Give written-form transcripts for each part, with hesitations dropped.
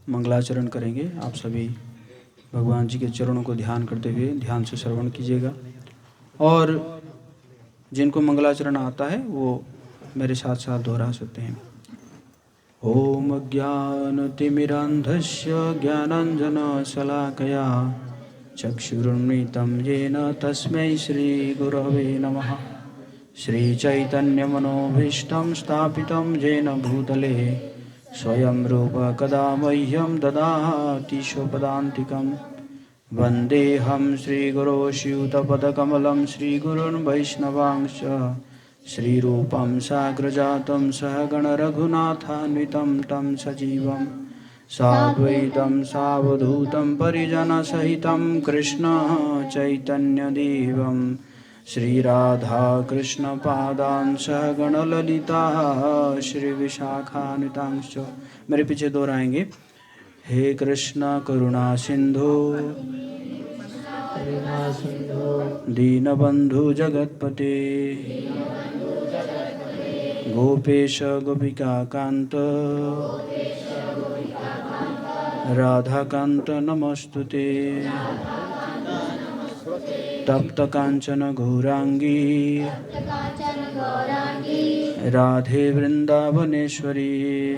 मंगलाचरण करेंगे। आप सभी भगवान जी के चरणों को ध्यान करते हुए ध्यान से श्रवण कीजिएगा, और जिनको मंगलाचरण आता है वो मेरे साथ साथ दोहरा सकते हैं। ओम ज्ञानतिमिरान्धस्य ज्ञानाञ्जनशलाकया चक्षुरुन्मिलितं येन तस्मै श्रीगुरवे नमः। श्रीचैतन्यमनोभीष्टं स्थापितं येन भूतले स्वयं रूप कदा मह्यं ददाति स्वपदान्तिकं। वन्देऽहं श्रीगुरो श्रीयुतपदकमलं श्रीगुरुन् वैष्णवांश्च श्रीरूपं साग्रजातं सहगणरघुनाथान्वितं तं सजीवं साद्वैतं सावधूतं परिजनसहितं कृष्ण चैतन्यदेवं श्रीराधाकृष्णपादान् सहगणललिता श्रीविशाखान्वितांश्च। मेरे पीछे दोहराएंगे। हे कृष्ण करुणा सिंधु दीनबंधु जगतपते गोपेश गोपिका कांत राधाकांत नमस्तुते। तप्त कांचन गौरांगी राधे वृंदावनेश्वरी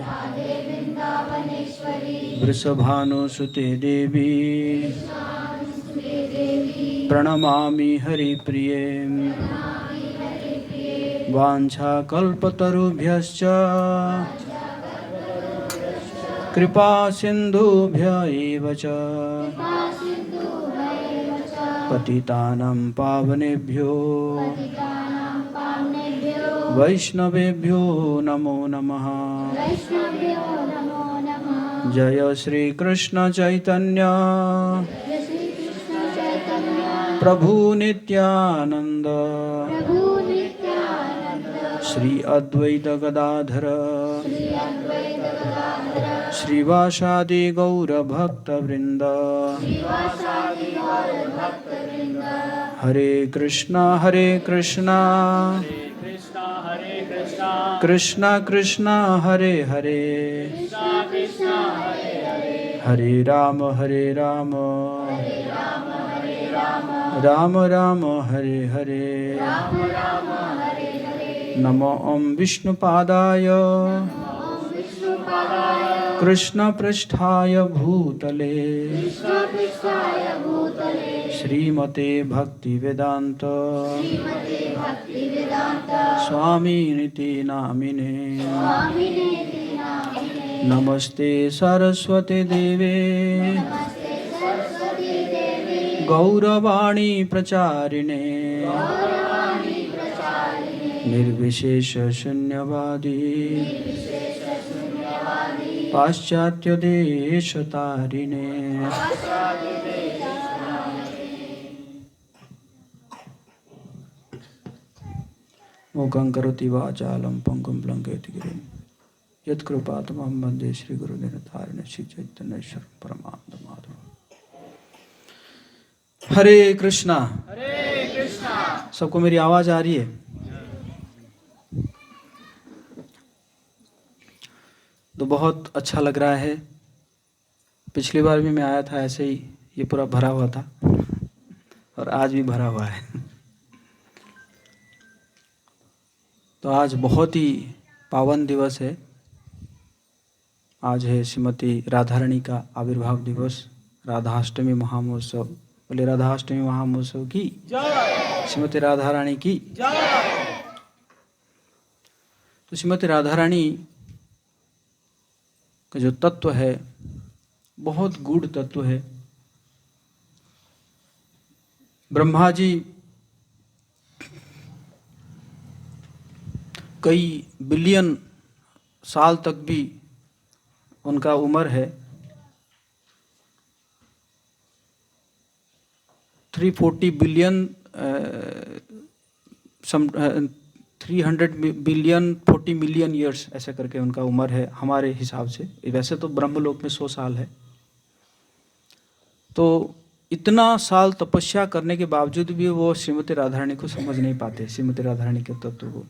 वृषभानुसुते देवी प्रणमामि हरिप्रिये। वाञ्छाकल्पतरुभ्यश्च कृपा सिन्धुभ्य एव च पतितानां पावनेभ्यो वैष्णवेभ्यो नमो नमः। जय श्री कृष्ण चैतन्य प्रभु नित्यानंद श्री अद्वैत गदाधर श्रीवासादि गौर भक्त वृंद। हरे कृष्णा कृष्णा कृष्णा हरे हरे हरे राम राम राम हरे हरे। नमो ओम विष्णुपादाय कृष्ण पृष्ठाय भूतले श्रीमते भक्तिवेदांत स्वामिनिति नामिने। नमस्ते सरस्वती देवे गौरवाणी प्रचारिणे निर्विशेष शून्यवादी पाश्चात्य देश तारिणे। मूकं करोति वाचालं पंगुं लंघयति गिरिं यत्कृपातमहं वन्दे श्रीगुरुनिरतारिणे श्रीचैतन्येश्वरं परमानन्दमाधवम्। हरे कृष्णा। सबको मेरी आवाज आ रही है? तो बहुत अच्छा लग रहा है। पिछली बार भी मैं आया था ऐसे ही, ये पूरा भरा हुआ था और आज भी भरा हुआ है। तो आज बहुत ही पावन दिवस है। आज है श्रीमती राधारानी का आविर्भाव दिवस, राधाष्टमी महामहोत्सव। बोले राधाष्टमी महामहोत्सव की जय, श्रीमती राधारानी की जय। तो श्रीमती राधारानी का जो तत्व है बहुत गूढ़ तत्व है। ब्रह्मा जी कई बिलियन साल तक भी उनका उम्र है। 340 बिलियन 300 बिलियन 40 मिलियन ईयर्स ऐसे करके उनका उम्र है हमारे हिसाब से। वैसे तो ब्रह्मलोक में 100 साल है। तो इतना साल तपस्या करने के बावजूद भी वो श्रीमती राधारानी को समझ नहीं पाते, श्रीमती राधारानी के तत्व को।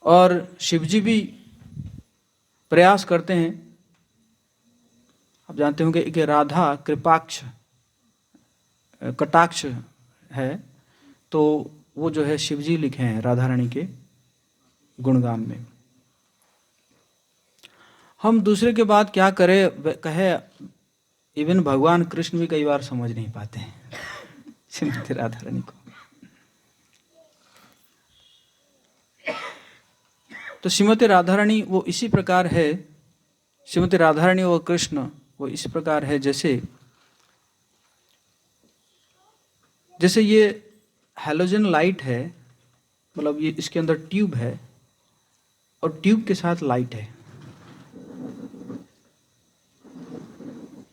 और शिवजी भी प्रयास करते हैं आप जानते होंगे कि राधा कृपाक्ष कटाक्ष है, तो वो जो है शिव जी लिखे हैं राधा रानी के गुणगान में। हम दूसरे के बाद क्या करें कहे, इवन भगवान कृष्ण भी कई बार समझ नहीं पाते हैं श्रीमती राधा रानी को। तो श्रीमती राधा रानी वो इसी प्रकार है, श्रीमती राधा रानी और कृष्ण वो इस प्रकार है जैसे ये हैलोजन लाइट है, मतलब ये इसके अंदर ट्यूब है और ट्यूब के साथ लाइट है।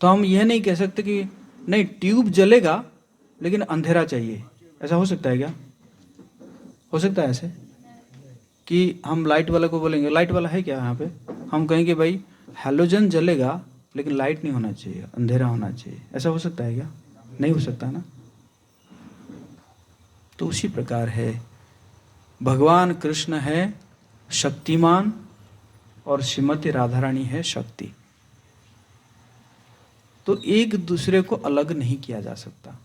तो हम यह नहीं कह सकते कि नहीं ट्यूब जलेगा लेकिन अंधेरा चाहिए, ऐसा हो सकता है क्या? हो सकता है ऐसे कि हम लाइट वाला को बोलेंगे लाइट वाला है क्या यहाँ पे, हम कहेंगे भाई हैलोजन जलेगा लेकिन लाइट नहीं होना चाहिए, अंधेरा होना चाहिए, ऐसा हो सकता है क्या? नहीं हो सकता ना। तो उसी प्रकार है, भगवान कृष्ण है शक्तिमान और श्रीमती राधा रानी है शक्ति। तो एक दूसरे को अलग नहीं किया जा सकता।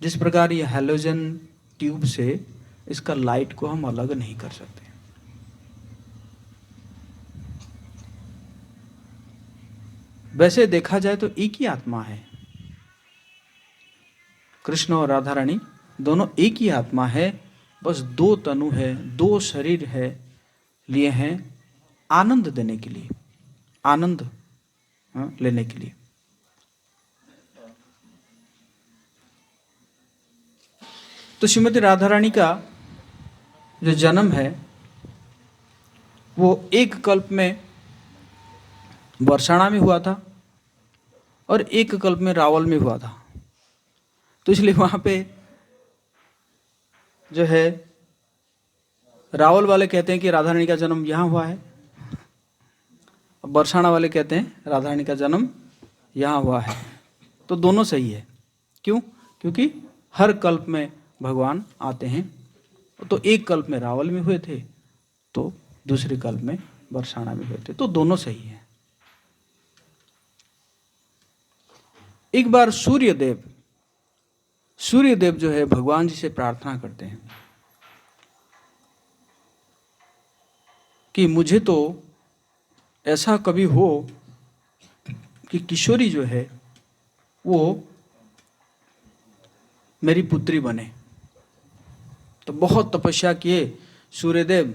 जिस प्रकार ये हैलोजन ट्यूब से इसका लाइट को हम अलग नहीं कर सकते। वैसे देखा जाए तो एक ही आत्मा है, कृष्ण और राधा रानी दोनों एक ही आत्मा है, बस दो तनु है, दो शरीर है, लिए हैं आनंद देने के लिए, आनंद लेने के लिए। तो श्रीमती राधा रानी का जो जन्म है वो एक कल्प में बरसाना में हुआ था और एक कल्प में रावल में हुआ था। तो इसलिए वहां पे जो है रावल वाले कहते हैं कि राधा रानी का जन्म यहाँ हुआ है, और बरसाना वाले कहते हैं राधा रानी का जन्म यहाँ हुआ है। तो दोनों सही है। क्यों? क्योंकि हर कल्प में भगवान आते हैं। तो एक कल्प में रावल में हुए थे, तो दूसरे कल्प में बरसाना में हुए थे, तो दोनों सही है। एक बार सूर्यदेव जो है भगवान जी से प्रार्थना करते हैं कि मुझे तो ऐसा कभी हो कि किशोरी जो है वो मेरी पुत्री बने। तो बहुत तपस्या किए सूर्यदेव,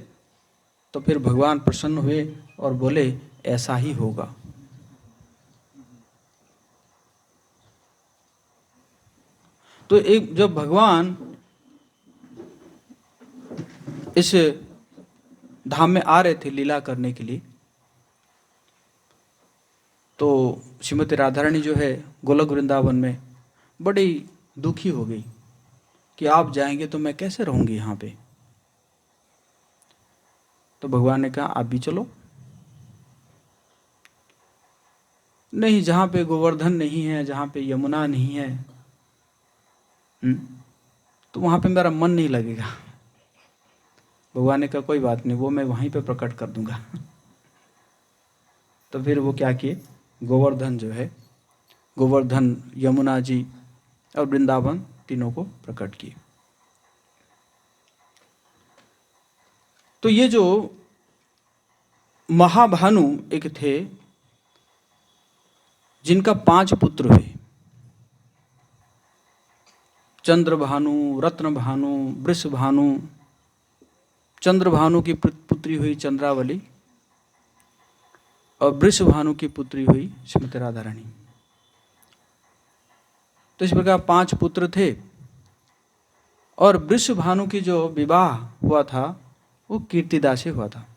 तो फिर भगवान प्रसन्न हुए और बोले ऐसा ही होगा। तो एक जब भगवान इस धाम में आ रहे थे लीला करने के लिए, तो श्रीमती राधा रानी जो है गोलक वृंदावन में बड़ी दुखी हो गई कि आप जाएंगे तो मैं कैसे रहूंगी यहाँ पे। तो भगवान ने कहा आप भी चलो। नहीं, जहाँ पे गोवर्धन नहीं है, जहाँ पे यमुना नहीं है, तो वहाँ पे मेरा मन नहीं लगेगा। भगवान ने कहा कोई बात नहीं, वो मैं वहीं पे प्रकट कर दूंगा। तो फिर वो क्या किए, गोवर्धन जो है, गोवर्धन, यमुना जी और वृंदावन तीनों को प्रकट किए। तो ये जो महाभानु एक थे जिनका 5 पुत्र हुए, चंद्रभानु, रत्नभानु, वृषभानु। चंद्रभानु की पुत्री हुई चंद्रावली और वृषभानु की पुत्री हुई श्रीमती राधा रानी। तो इस प्रकार 5 पुत्र थे। और वृषभानु की जो विवाह हुआ था वो कीर्तिदा से हुआ था।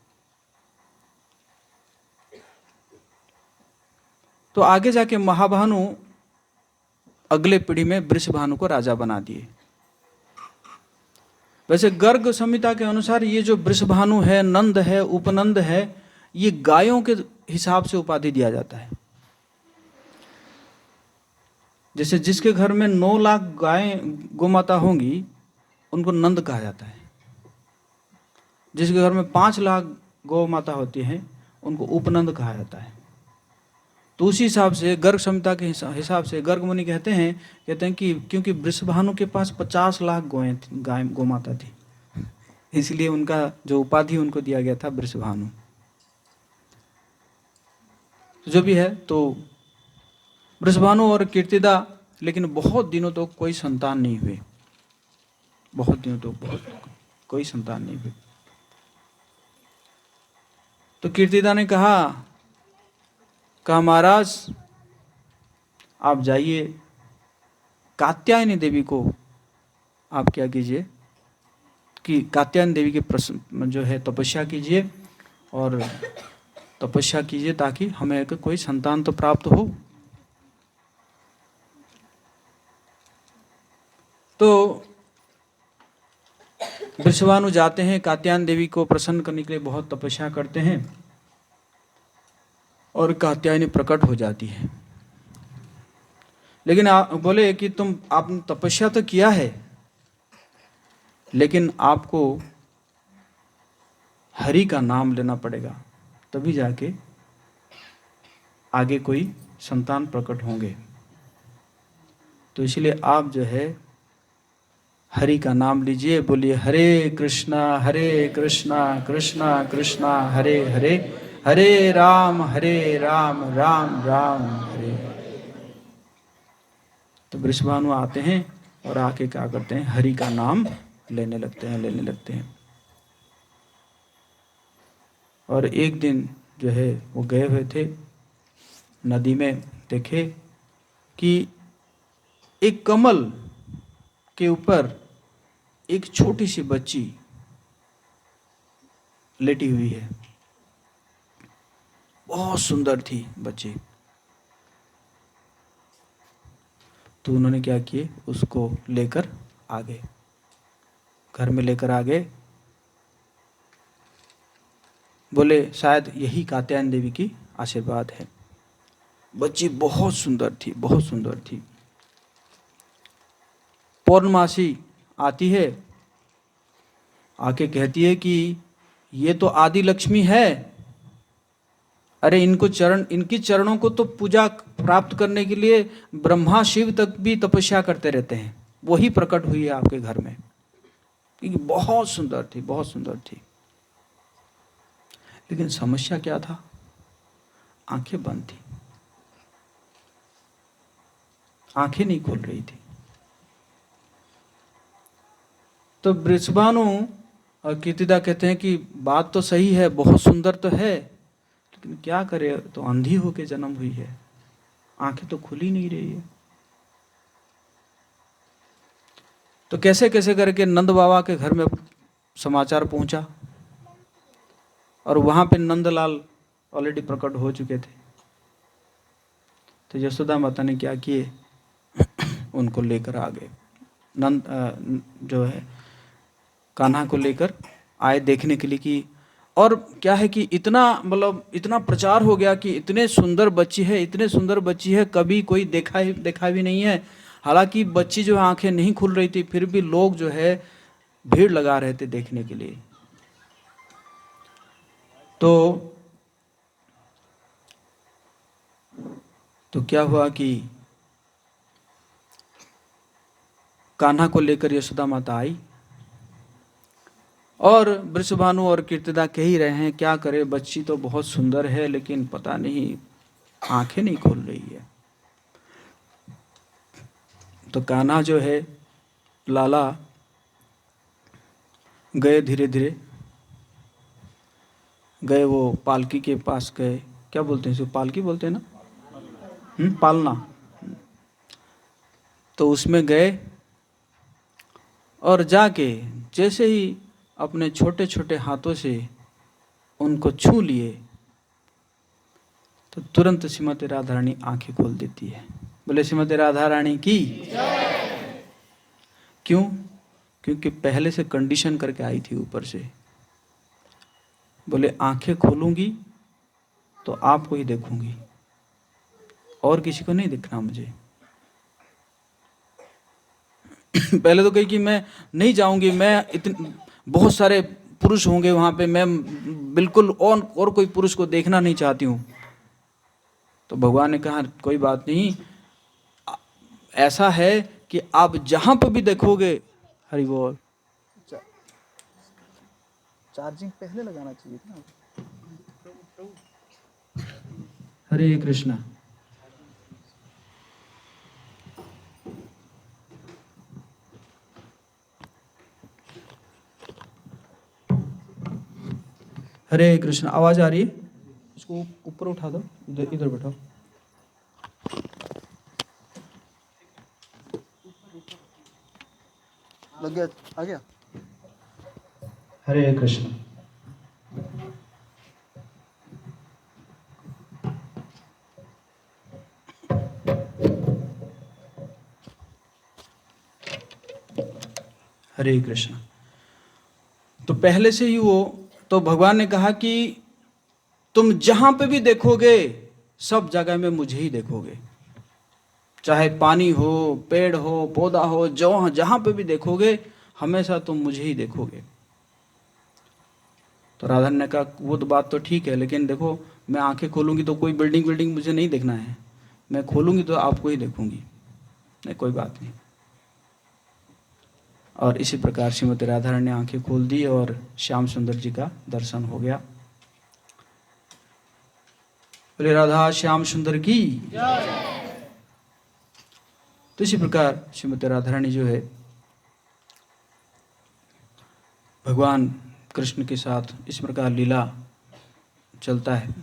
तो आगे जाके महाभानु अगले पीढ़ी में वृषभानु को राजा बना दिए। वैसे गर्ग संहिता के अनुसार ये जो वृषभानु है, नंद है, उपनंद है, ये गायों के हिसाब से उपाधि दिया जाता है। जैसे जिसके घर में 9 लाख गायें गोमाता होंगी उनको नंद कहा जाता है। जिसके घर में 5 लाख गौ माता होती हैं उनको उपनंद कहा जाता है। तो उसी हिसाब से गर्ग संहिता के हिसाब से गर्ग मुनि कहते हैं कि क्योंकि वृषभानु के पास 50 लाख गाय गोमाता थी, इसलिए उनका जो उपाधि उनको दिया गया था वृषभानु। जो भी है, तो वृषभानु और कीर्तिदा, लेकिन बहुत दिनों तो कोई संतान नहीं हुए, बहुत दिनों तो कोई संतान नहीं हुई। तो कीर्तिदा ने कहा महाराज आप जाइए, कात्यायनी देवी को आप क्या कीजिए कि कात्यायनी देवी के प्रश्न जो है तपस्या कीजिए, और तपस्या कीजिए ताकि हमें कोई संतान तो प्राप्त हो। तो वृषभानु जाते हैं, कात्यायनी देवी को प्रसन्न करने के लिए बहुत तपस्या करते हैं, और कात्यायनी प्रकट हो जाती है। लेकिन आप बोले कि आपने तपस्या तो किया है, लेकिन आपको हरि का नाम लेना पड़ेगा, तभी जाके आगे कोई संतान प्रकट होंगे। तो इसलिए आप जो है हरि का नाम लीजिए, बोलिए हरे कृष्णा कृष्णा कृष्णा हरे हरे, हरे राम राम राम हरे। तो वृषभानु आते हैं और आके क्या करते हैं, हरि का नाम लेने लगते हैं। और एक दिन जो है वो गए हुए थे नदी में, देखे कि एक कमल के ऊपर एक छोटी सी बच्ची लेटी हुई है, बहुत सुंदर थी बच्ची। तो उन्होंने क्या किए, उसको लेकर आ गए, घर में लेकर आ गए। बोले शायद यही कात्यायनी देवी की आशीर्वाद है। बच्ची बहुत सुंदर थी, बहुत सुंदर थी। पौर्णमासी आती है, आके कहती है कि ये तो आदि लक्ष्मी है, अरे इनकी चरणों को तो पूजा प्राप्त करने के लिए ब्रह्मा शिव तक भी तपस्या करते रहते हैं, वही प्रकट हुई है आपके घर में, क्योंकि बहुत सुंदर थी, बहुत सुंदर थी। लेकिन समस्या क्या था, आंखें बंद थी, आंखें नहीं खोल रही थी। तो वृषभानु और कीर्तिदा कहते हैं कि बात तो सही है, बहुत सुंदर तो है, लेकिन क्या करे, तो अंधी होके जन्म हुई है, आंखें तो खुल ही नहीं रही है। तो कैसे कैसे करके नंद बाबा के घर में समाचार पहुंचा, और वहां पे नंदलाल ऑलरेडी प्रकट हो चुके थे। तो यशोदा माता ने क्या किए, उनको लेकर आ गए, नंद जो है कान्हा को लेकर आए देखने के लिए कि, और क्या है कि इतना मतलब इतना प्रचार हो गया कि इतने सुंदर बच्ची है, इतने सुंदर बच्ची है, कभी कोई देखा भी नहीं है। हालांकि बच्ची जो आंखें नहीं खुल रही थी, फिर भी लोग जो है भीड़ लगा रहे थे देखने के लिए। तो क्या हुआ कि कान्हा को लेकर यशोदा माता आई, और वृषभानु और कीर्तिदा कह ही रहे हैं क्या करे, बच्ची तो बहुत सुंदर है, लेकिन पता नहीं आंखें नहीं खोल रही है। तो कान्हा जो है लाला गए, धीरे धीरे गए, वो पालकी के पास गए, क्या बोलते हैं इसको, पालकी बोलते हैं ना, पालना। तो उसमें गए, और जाके जैसे ही अपने छोटे छोटे हाथों से उनको छू लिए, तो तुरंत श्रीमती राधा रानी आंखें खोल देती है। बोले श्रीमती राधा रानी की। क्यों? क्योंकि पहले से कंडीशन करके आई थी ऊपर से, बोले आंखें खोलूंगी तो आपको ही देखूंगी, और किसी को नहीं दिखना मुझे। पहले तो कही कि मैं नहीं जाऊंगी, मैं इतने बहुत सारे पुरुष होंगे वहां पे, मैं बिल्कुल और कोई पुरुष को देखना नहीं चाहती हूँ। तो भगवान ने कहा कोई बात नहीं, ऐसा है कि आप जहां पर भी देखोगे, हरि बोल। चार्जिंग पहले लगाना चाहिए था ना। हरे कृष्णा। हरे कृष्ण। आवाज आ रही है? इसको ऊपर उठा दो, इधर इधर बैठो। लग गया, आ गया। हरे कृष्ण। हरे कृष्ण। तो पहले से ही वो, तो भगवान ने कहा कि तुम जहां पे भी देखोगे सब जगह में मुझे ही देखोगे, चाहे पानी हो, पेड़ हो, पौधा हो, जो जहां पे भी देखोगे हमेशा तुम मुझे ही देखोगे। तो राधा ने कहा वो तो बात तो ठीक है, लेकिन देखो मैं आंखें खोलूंगी तो कोई बिल्डिंग मुझे नहीं देखना है, मैं खोलूंगी तो आपको ही देखूंगी। नहीं कोई बात नहीं। और इसी प्रकार श्रीमती राधा रानी ने आंखें खोल दी और श्याम सुंदर जी का दर्शन हो गया। बोले राधा श्याम सुंदर की। तो इसी प्रकार श्रीमती राधा रानी जो है भगवान कृष्ण के साथ इस प्रकार लीला चलता है।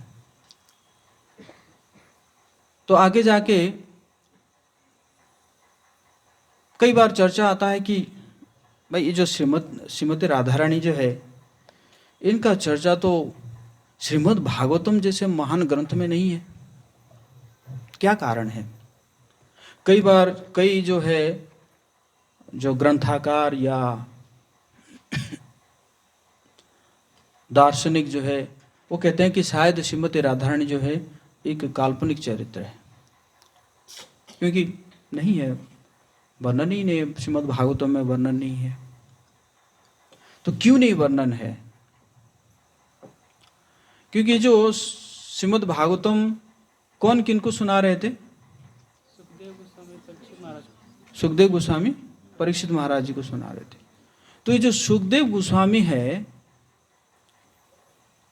तो आगे जाके कई बार चर्चा आता है कि भाई ये जो श्रीमती राधा रानी जो है, इनका चर्चा तो श्रीमद् भागवतम जैसे महान ग्रंथ में नहीं है। क्या कारण है? कई बार कई जो है जो ग्रंथाकार या दार्शनिक जो है वो कहते हैं कि शायद श्रीमती राधा रानी जो है एक काल्पनिक चरित्र है, क्योंकि नहीं है, वर्णन ही नहीं, श्रीमद् भागवतम में वर्णन नहीं है। तो क्यों नहीं वर्णन है? क्योंकि जो श्रीमद् भागवतम कौन किनको सुना रहे थे? सुखदेव गोस्वामी परीक्षित महाराज जी को सुना रहे थे। तो ये जो सुखदेव गोस्वामी है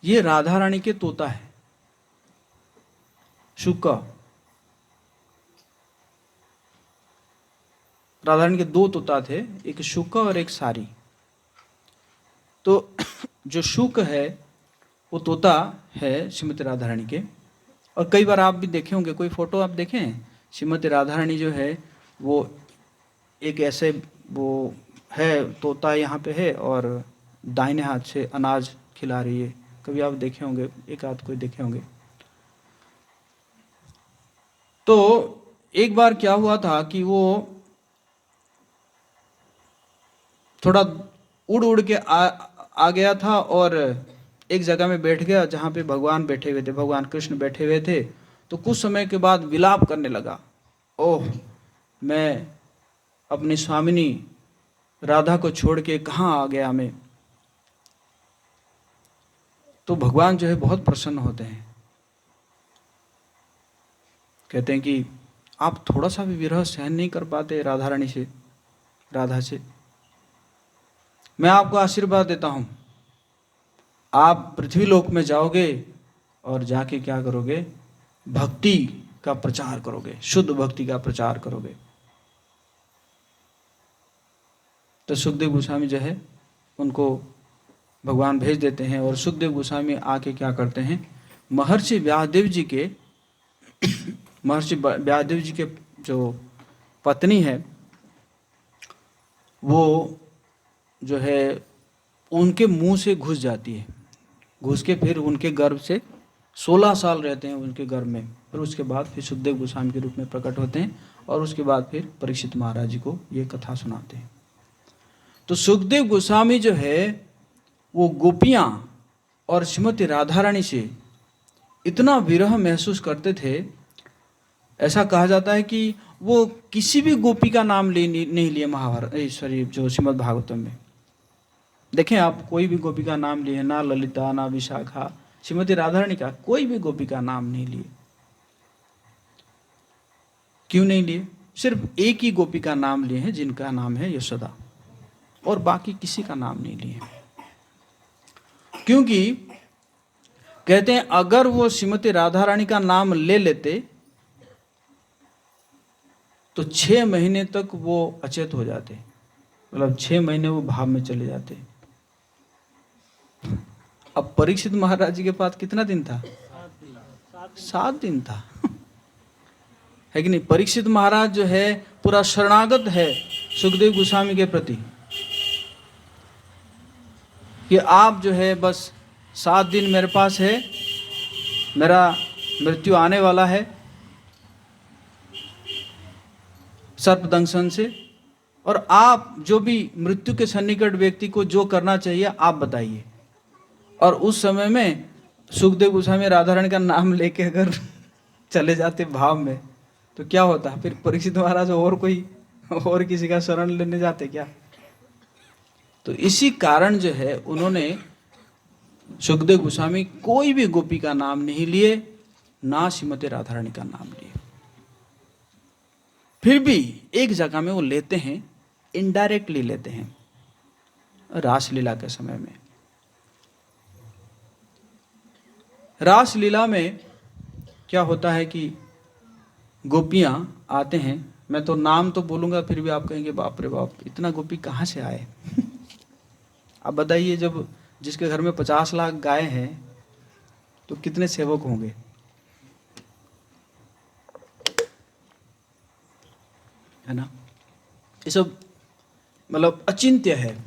ये राधा रानी के तोता है, शुक। राधा रानी के दो तोता थे, एक शुक और एक सारी। तो जो शुक है वो तोता है श्रीमती राधा रानी के। और कई बार आप भी देखे होंगे, कोई फोटो आप देखें, श्रीमती राधा रानी जो है वो एक ऐसे वो है तोता यहाँ पे है और दाहिने हाथ से अनाज खिला रही है। कभी आप देखे होंगे, एक आध कोई देखे होंगे। तो एक बार क्या हुआ था कि वो थोड़ा उड़ उड़ के आ गया था और एक जगह में बैठ गया जहाँ पे भगवान बैठे हुए थे, भगवान कृष्ण बैठे हुए थे। तो कुछ समय के बाद विलाप करने लगा, ओह मैं अपनी स्वामिनी राधा को छोड़ के कहाँ आ गया मैं। तो भगवान जो है बहुत प्रसन्न होते हैं, कहते हैं कि आप थोड़ा सा भी विरह सहन नहीं कर पाते राधा रानी से, राधा से, मैं आपको आशीर्वाद देता हूं, आप पृथ्वी लोक में जाओगे और जाके क्या करोगे? भक्ति का प्रचार करोगे, शुद्ध भक्ति का प्रचार करोगे। तो सुखदेव गोस्वामी जो है उनको भगवान भेज देते हैं और सुखदेव गोस्वामी आके क्या करते हैं, महर्षि व्यासदेव जी के महर्षि व्यासदेव जी के जो पत्नी है वो जो है उनके मुंह से घुस जाती है, घुस के फिर उनके गर्भ से 16 साल रहते हैं उनके गर्भ में। फिर उसके बाद फिर सुखदेव गोस्वामी के रूप में प्रकट होते हैं और उसके बाद फिर परीक्षित महाराज जी को ये कथा सुनाते हैं। तो सुखदेव गोस्वामी जो है वो गोपियाँ और श्रीमती राधा रानी से इतना विरह महसूस करते थे, ऐसा कहा जाता है कि वो किसी भी गोपी का नाम नहीं लिए महाभारत सॉरी जो श्रीमद् भागवतम में। देखें आप, कोई भी गोपी का नाम लिए, ना ललिता ना विशाखा, श्रीमती राधा रानी का कोई भी गोपी का नाम नहीं लिए। क्यों नहीं लिए? सिर्फ एक ही गोपी का नाम लिए हैं जिनका नाम है यशोदा, और बाकी किसी का नाम नहीं लिए। क्योंकि कहते हैं अगर वो श्रीमती राधा रानी का नाम ले लेते तो 6 महीने तक वो अचेत हो जाते, मतलब 6 महीने वो भाव में चले जाते। अब परीक्षित महाराज जी के पास कितना दिन था? 7 दिन था, है कि नहीं? परीक्षित महाराज जो है पूरा शरणागत है सुखदेव गोस्वामी के प्रति कि आप जो है बस 7 दिन मेरे पास है, मेरा मृत्यु आने वाला है सर्पदंशन से, और आप जो भी मृत्यु के सन्निकट व्यक्ति को जो करना चाहिए आप बताइए। और उस समय में सुखदेव गोस्वामी राधा रानी का नाम लेके अगर चले जाते भाव में तो क्या होता? फिर परीक्षित महाराज और किसी का शरण लेने जाते क्या? तो इसी कारण जो है उन्होंने सुखदेव गोस्वामी कोई भी गोपी का नाम नहीं लिए, ना श्रीमती राधा रानी का नाम लिए। फिर भी एक जगह में वो लेते हैं, इनडायरेक्टली लेते हैं, रासलीला के समय में। रासलीला में क्या होता है कि गोपियां आते हैं, मैं तो नाम तो बोलूंगा फिर भी आप कहेंगे बाप रे बाप इतना गोपी कहाँ से आए। आप बताइए, जब जिसके घर में 50 लाख गाय हैं तो कितने सेवक होंगे? है ना? ये सब मतलब अचिंत्य है।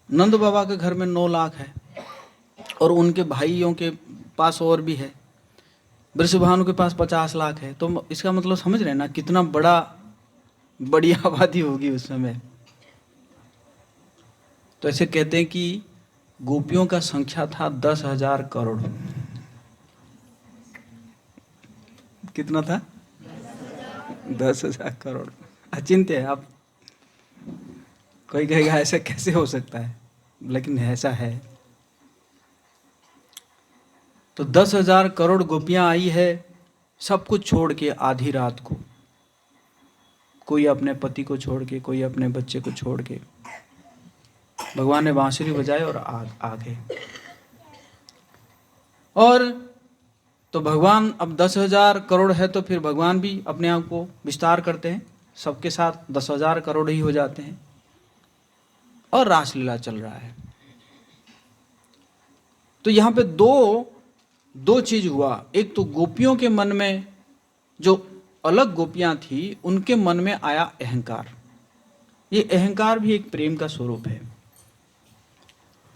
नंद बाबा के घर में 9 लाख है और उनके भाइयों के पास और भी है, वृषभानु के पास 50 लाख है। तो इसका मतलब समझ रहे हैं ना कितना बड़ी आबादी होगी उस समय। तो ऐसे कहते हैं कि गोपियों का संख्या था 10,000 करोड़। कितना था? 10,000 करोड़। अचिंत्य है। आप कोई कहेगा ऐसा कैसे हो सकता है, लेकिन ऐसा है। तो 10,000 करोड़ गोपियां आई है, सब कुछ छोड़ के आधी रात को, कोई अपने पति को छोड़ के, कोई अपने बच्चे को छोड़ के, भगवान ने बांसुरी बजाए और आ गए। और तो भगवान अब 10,000 करोड़ है तो फिर भगवान भी अपने आप को विस्तार करते हैं, सबके साथ 10,000 करोड़ ही हो जाते हैं और रासलीला चल रहा है। तो यहाँ पे दो चीज हुआ। एक तो गोपियों के मन में, जो अलग गोपियां थी उनके मन में आया अहंकार। ये अहंकार भी एक प्रेम का स्वरूप है।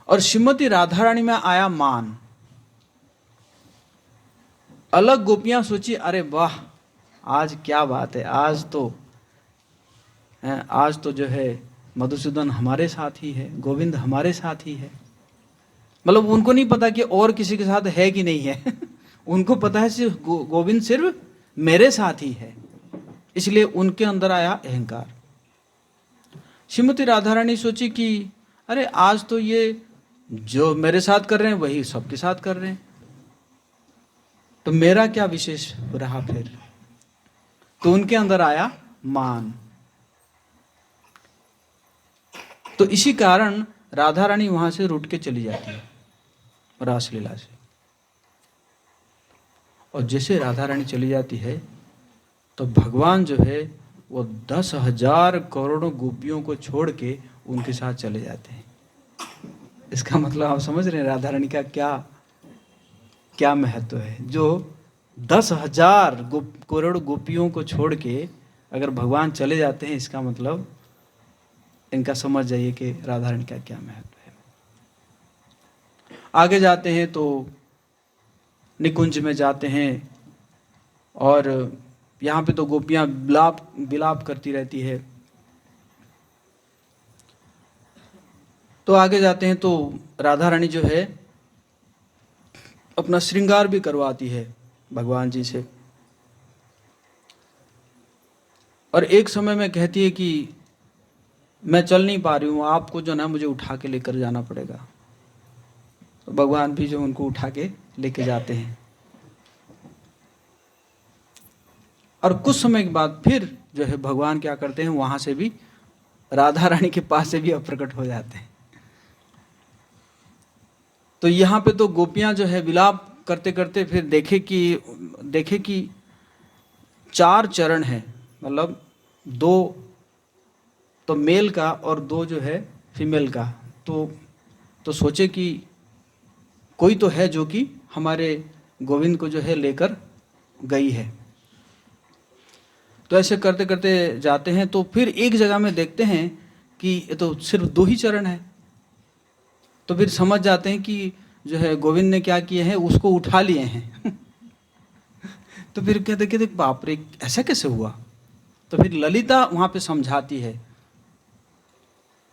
और श्रीमती राधा रानी में आया मान। अलग गोपियां सोची अरे वाह आज क्या बात है, आज तो जो है मधुसूदन हमारे साथ ही है, गोविंद हमारे साथ ही है। मतलब उनको नहीं पता कि और किसी के साथ है कि नहीं है। उनको पता है सिर्फ गोविंद सिर्फ मेरे साथ ही है, इसलिए उनके अंदर आया अहंकार। श्रीमती राधा रानी सोची कि अरे आज तो ये जो मेरे साथ कर रहे हैं वही सबके साथ कर रहे हैं, तो मेरा क्या विशेष रहा फिर। तो उनके अंदर आया मान। तो इसी कारण राधा रानी वहां से रूठ के चली जाती है रासलीला से। और जैसे राधा रानी चली जाती है तो भगवान जो है वो 10,000 करोड़ों गोपियों को छोड़ के उनके साथ चले जाते हैं। इसका मतलब आप समझ रहे हैं राधा रानी का क्या महत्व है। जो 10,000 करोड़ गोपियों को छोड़ के अगर भगवान चले जाते हैं, इसका मतलब इनका समझ जाइए कि राधा रानी का क्या महत्व है। आगे जाते हैं तो निकुंज में जाते हैं और यहाँ पे तो गोपियाँ विलाप करती रहती है। तो आगे जाते हैं तो राधा रानी जो है अपना श्रृंगार भी करवाती है भगवान जी से। और एक समय में कहती है कि मैं चल नहीं पा रही हूँ, आपको जो ना मुझे उठा के लेकर जाना पड़ेगा। तो भगवान भी जो उनको उठा के लेके जाते हैं। और कुछ समय के बाद फिर जो है भगवान क्या करते हैं, वहां से भी राधा रानी के पास से भी अप्रकट हो जाते हैं। तो यहाँ पे तो गोपियां जो है विलाप करते करते फिर देखे कि 4 चरण है, मतलब 2 तो मेल का और 2 जो है फीमेल का। तो सोचे कि कोई तो है जो कि हमारे गोविंद को जो है लेकर गई है। तो ऐसे करते करते जाते हैं, तो फिर एक जगह में देखते हैं कि ये तो सिर्फ 2 ही चरण है। तो फिर समझ जाते हैं कि जो है गोविंद ने क्या किए हैं, उसको उठा लिए हैं। तो फिर कहते बाप रे, ऐसा कैसे हुआ। तो फिर ललिता वहां पे समझाती है,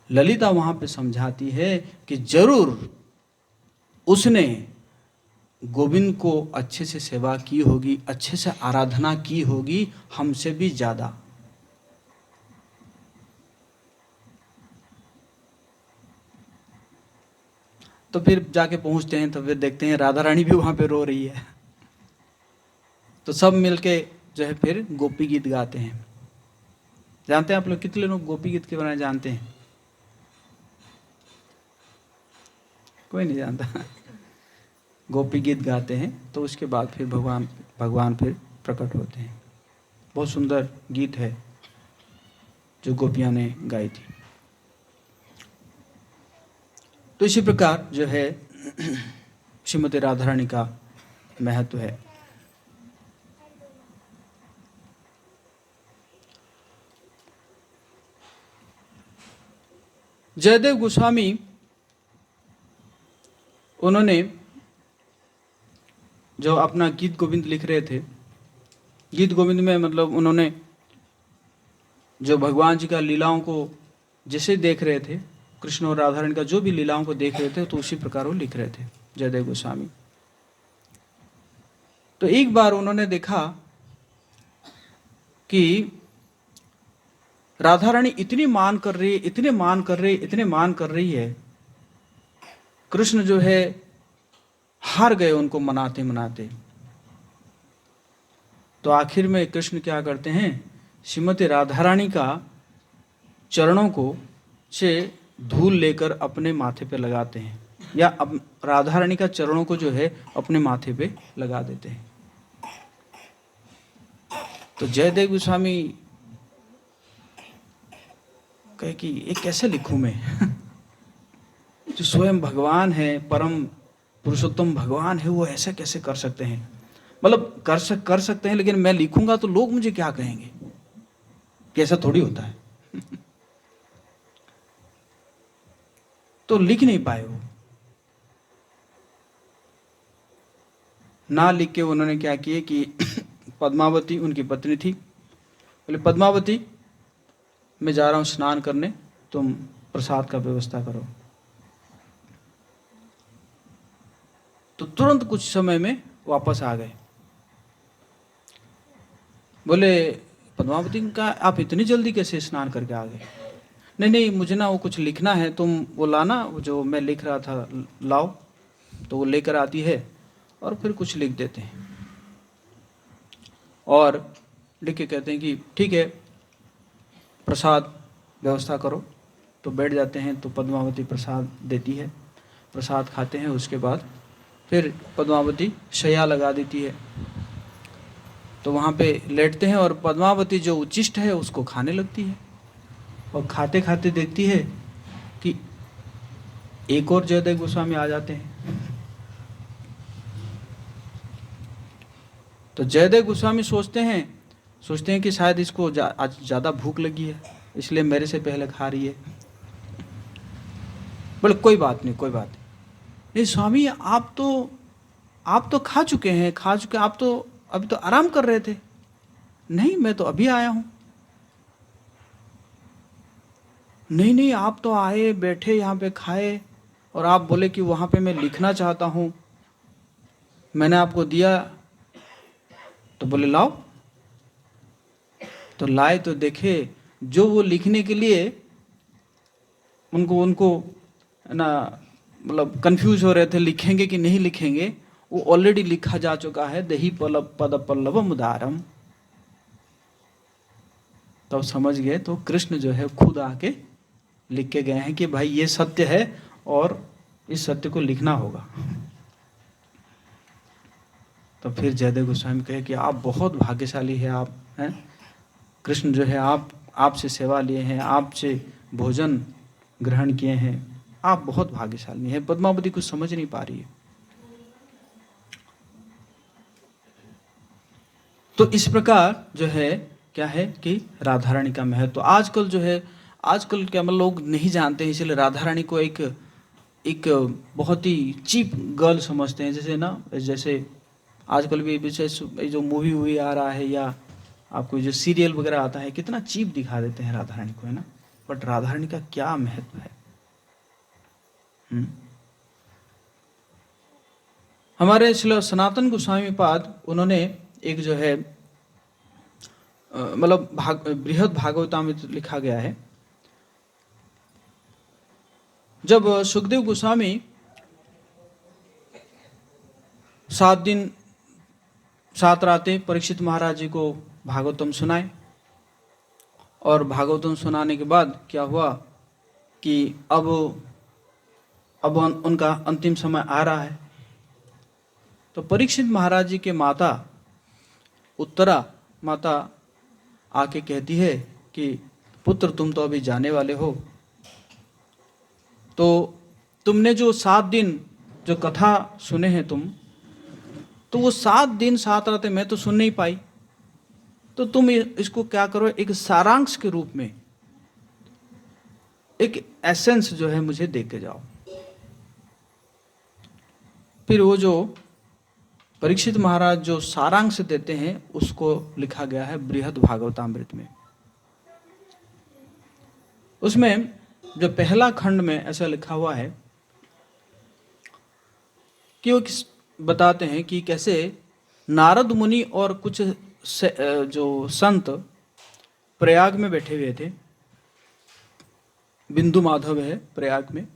ललिता वहां पे समझाती है कि जरूर उसने गोविंद को अच्छे से सेवा की होगी, अच्छे से आराधना की होगी, हमसे भी ज्यादा। तो फिर जाके पहुंचते हैं, तो फिर देखते हैं राधा रानी भी वहां पे रो रही है। तो सब मिलके जो है फिर गोपी गीत गाते हैं। जानते हैं आप लोग कितने लोग गोपी गीत के बारे में जानते हैं? कोई नहीं जानता। गोपी गीत गाते हैं, तो उसके बाद फिर भगवान फिर प्रकट होते हैं। बहुत सुंदर गीत है जो गोपियां ने गाई थी। तो इसी प्रकार जो है श्रीमती राधा रानी का महत्व है। जयदेव गोस्वामी उन्होंने जो अपना गीत गोविंद लिख रहे थे, गीत गोविंद में मतलब उन्होंने जो भगवान जी का लीलाओं को जैसे देख रहे थे, कृष्ण और राधा रानी का जो भी लीलाओं को देख रहे थे, तो उसी प्रकार वो लिख रहे थे जयदेव गोस्वामी। तो एक बार उन्होंने देखा कि राधा रानी इतनी मान कर रही है, इतने मान कर रही है, कृष्ण जो है हार गए उनको मनाते मनाते। तो आखिर में कृष्ण क्या करते हैं, श्रीमती राधा रानी का चरणों को से धूल लेकर अपने माथे पे लगाते हैं, या राधा रानी का चरणों को जो है अपने माथे पे लगा देते हैं। तो जयदेव गोस्वामी कहे कि ये कैसे लिखूं मैं। जो स्वयं भगवान है, परम पुरुषोत्तम भगवान है, वो ऐसा कैसे कर सकते हैं। मतलब कर सकते हैं, लेकिन मैं लिखूंगा तो लोग मुझे क्या कहेंगे, कैसा थोड़ी होता है। तो लिख नहीं पाए वो। ना लिख के उन्होंने क्या किए कि पद्मावती उनकी पत्नी थी, बोले पद्मावती मैं जा रहा हूं स्नान करने, तुम प्रसाद का व्यवस्था करो। तो तुरंत कुछ समय में वापस आ गए। बोले पद्मावती का आप इतनी जल्दी कैसे स्नान करके आ गए? नहीं मुझे ना वो कुछ लिखना है, तुम वो लाना, जो मैं लिख रहा था लाओ। तो वो लेकर आती है और फिर कुछ लिख देते हैं, और लिख के कहते हैं कि ठीक है प्रसाद व्यवस्था करो। तो बैठ जाते हैं, तो पद्मावती प्रसाद देती है, प्रसाद खाते हैं। उसके बाद फिर पद्मावती शैया लगा देती है, तो वहाँ पे लेटते हैं, और पद्मावती जो उच्चिष्ट है उसको खाने लगती है। और खाते खाते देखती है कि एक और जयदेव गोस्वामी आ जाते हैं। तो जयदेव गोस्वामी सोचते हैं कि शायद इसको आज ज़्यादा भूख लगी है, इसलिए मेरे से पहले खा रही है। बोले कोई बात नहीं नहीं स्वामी, आप तो खा चुके, आप तो अभी तो आराम कर रहे थे। नहीं मैं तो अभी आया हूं। नहीं आप तो आए, बैठे यहाँ पे, खाए, और आप बोले कि वहाँ पे मैं लिखना चाहता हूँ, मैंने आपको दिया। तो बोले लाओ। तो लाए, तो देखे जो वो लिखने के लिए उनको ना मतलब कंफ्यूज हो रहे थे, लिखेंगे कि नहीं लिखेंगे, वो ऑलरेडी लिखा जा चुका है, दही पद पल्लव मुदारम। तो समझ गए, तो कृष्ण जो है खुद आके लिख के गए हैं कि भाई ये सत्य है और इस सत्य को लिखना होगा। तो फिर जयदेव गोस्वामी कहे कि आप बहुत भाग्यशाली है, आप हैं कृष्ण जो है, आपसे सेवा लिए हैं, आपसे भोजन ग्रहण किए हैं, आप बहुत भाग्यशाली हैं। पद्मावती कुछ समझ नहीं पा रही है। तो इस प्रकार जो है क्या है कि राधा रानी का महत्व तो आजकल जो है, आजकल क्या मतलब लोग नहीं जानते हैं, इसलिए राधा रानी को एक बहुत ही चीप गर्ल समझते हैं। जैसे आजकल भी विशेष जो मूवी हुई आ रहा है या आपको जो सीरियल वगैरह आता है, कितना चीप दिखा देते हैं राधा रानी को, है ना। बट राधा रानी का क्या महत्व है। हमारे श्री सनातन गोस्वामी पाद उन्होंने एक जो है मतलब बृहद भागवतामृत लिखा गया है। जब सुखदेव गोस्वामी 7 दिन 7 रातें परीक्षित महाराज जी को भागवतम सुनाए, और भागवतम सुनाने के बाद क्या हुआ कि अब उनका अंतिम समय आ रहा है। तो परीक्षित महाराज जी के माता उत्तरा माता आके कहती है कि पुत्र तुम तो अभी जाने वाले हो, तो तुमने जो 7 दिन जो कथा सुने हैं तो वो 7 दिन 7 रातें मैं तो सुन नहीं पाई, तो तुम इसको क्या करो, एक सारांश के रूप में एक एसेंस जो है मुझे दे के जाओ। फिर वो जो परीक्षित महाराज जो सारांश देते हैं उसको लिखा गया है बृहद भागवतामृत में। उसमें जो पहला खंड में ऐसा लिखा हुआ है कि वो बताते हैं कि कैसे नारद मुनि और कुछ जो संत प्रयाग में बैठे हुए थे। बिंदु माधव है प्रयाग में,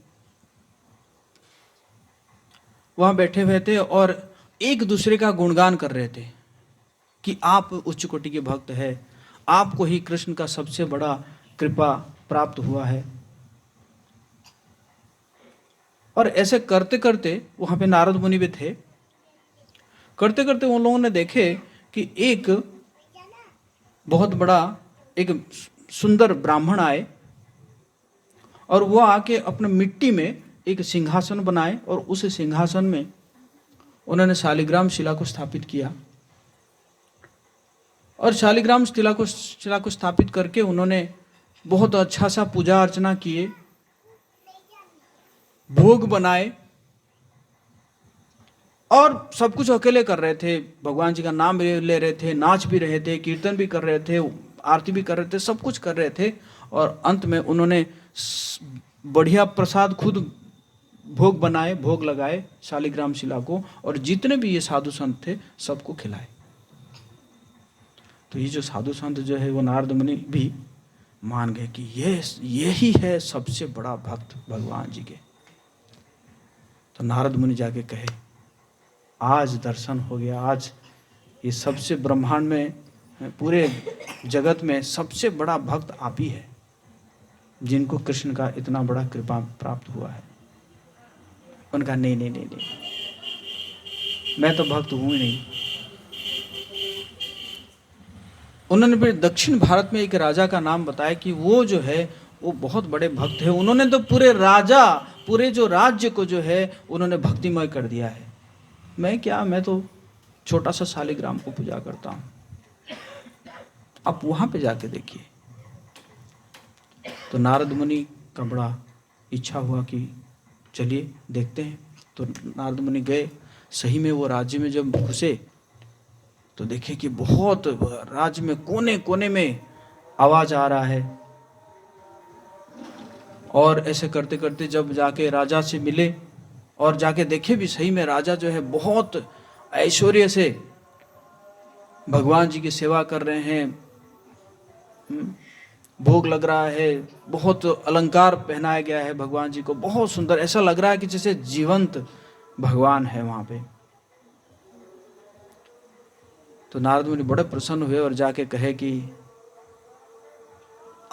वहां बैठे हुए थे और एक दूसरे का गुणगान कर रहे थे कि आप उच्च कोटि के भक्त है, आपको ही कृष्ण का सबसे बड़ा कृपा प्राप्त हुआ है। और ऐसे करते करते वहां पे नारद मुनि भी थे। करते करते उन लोगों ने देखे कि एक बहुत बड़ा एक सुंदर ब्राह्मण आए और वो आके अपने मिट्टी में एक सिंहासन बनाए और उस सिंहासन में उन्होंने शालिग्राम शिला को स्थापित किया। और शालिग्राम शिला को स्थापित करके उन्होंने बहुत अच्छा सा पूजा अर्चना किए, भोग बनाए और सब कुछ अकेले कर रहे थे। भगवान जी का नाम भी ले रहे थे, नाच भी रहे थे, कीर्तन भी कर रहे थे, आरती भी कर रहे थे, सब कुछ कर रहे थे। और अंत में उन्होंने बढ़िया प्रसाद खुद भोग बनाए, भोग लगाए शालिग्राम शिला को, और जितने भी ये साधु संत थे सबको खिलाए। तो ये जो साधु संत जो है वो नारद मुनि भी मान गए कि यही है सबसे बड़ा भक्त भगवान जी के। तो नारद मुनि जाके कहे आज दर्शन हो गया, आज ये सबसे ब्रह्मांड में पूरे जगत में सबसे बड़ा भक्त आप ही है जिनको कृष्ण का इतना बड़ा कृपा प्राप्त हुआ है। उनका नहीं नहीं नहीं नहीं, मैं तो भक्त हूं ही नहीं। उन्होंने फिर दक्षिण भारत में एक राजा का नाम बताया कि वो जो है वो बहुत बड़े भक्त है। उन्होंने तो पूरे जो राज्य को जो है उन्होंने भक्तिमय कर दिया है। मैं क्या, मैं तो छोटा सा शालिग्राम को पूजा करता हूं। आप वहां पे जाके देखिए। तो नारद मुनि का बड़ा इच्छा हुआ कि चलिए देखते हैं। तो नारद मुनि गए। सही में वो राज्य में जब घुसे तो देखे कि बहुत राज्य में कोने कोने में आवाज आ रहा है। और ऐसे करते करते जब जाके राजा से मिले और जाके देखे भी सही में राजा जो है बहुत ऐश्वर्य से भगवान जी की सेवा कर रहे हैं, भोग लग रहा है, बहुत अलंकार पहनाया गया है भगवान जी को, बहुत सुंदर, ऐसा लग रहा है कि जैसे जीवंत भगवान है वहां पे। तो नारद मुनि बड़े प्रसन्न हुए और जाके कहे कि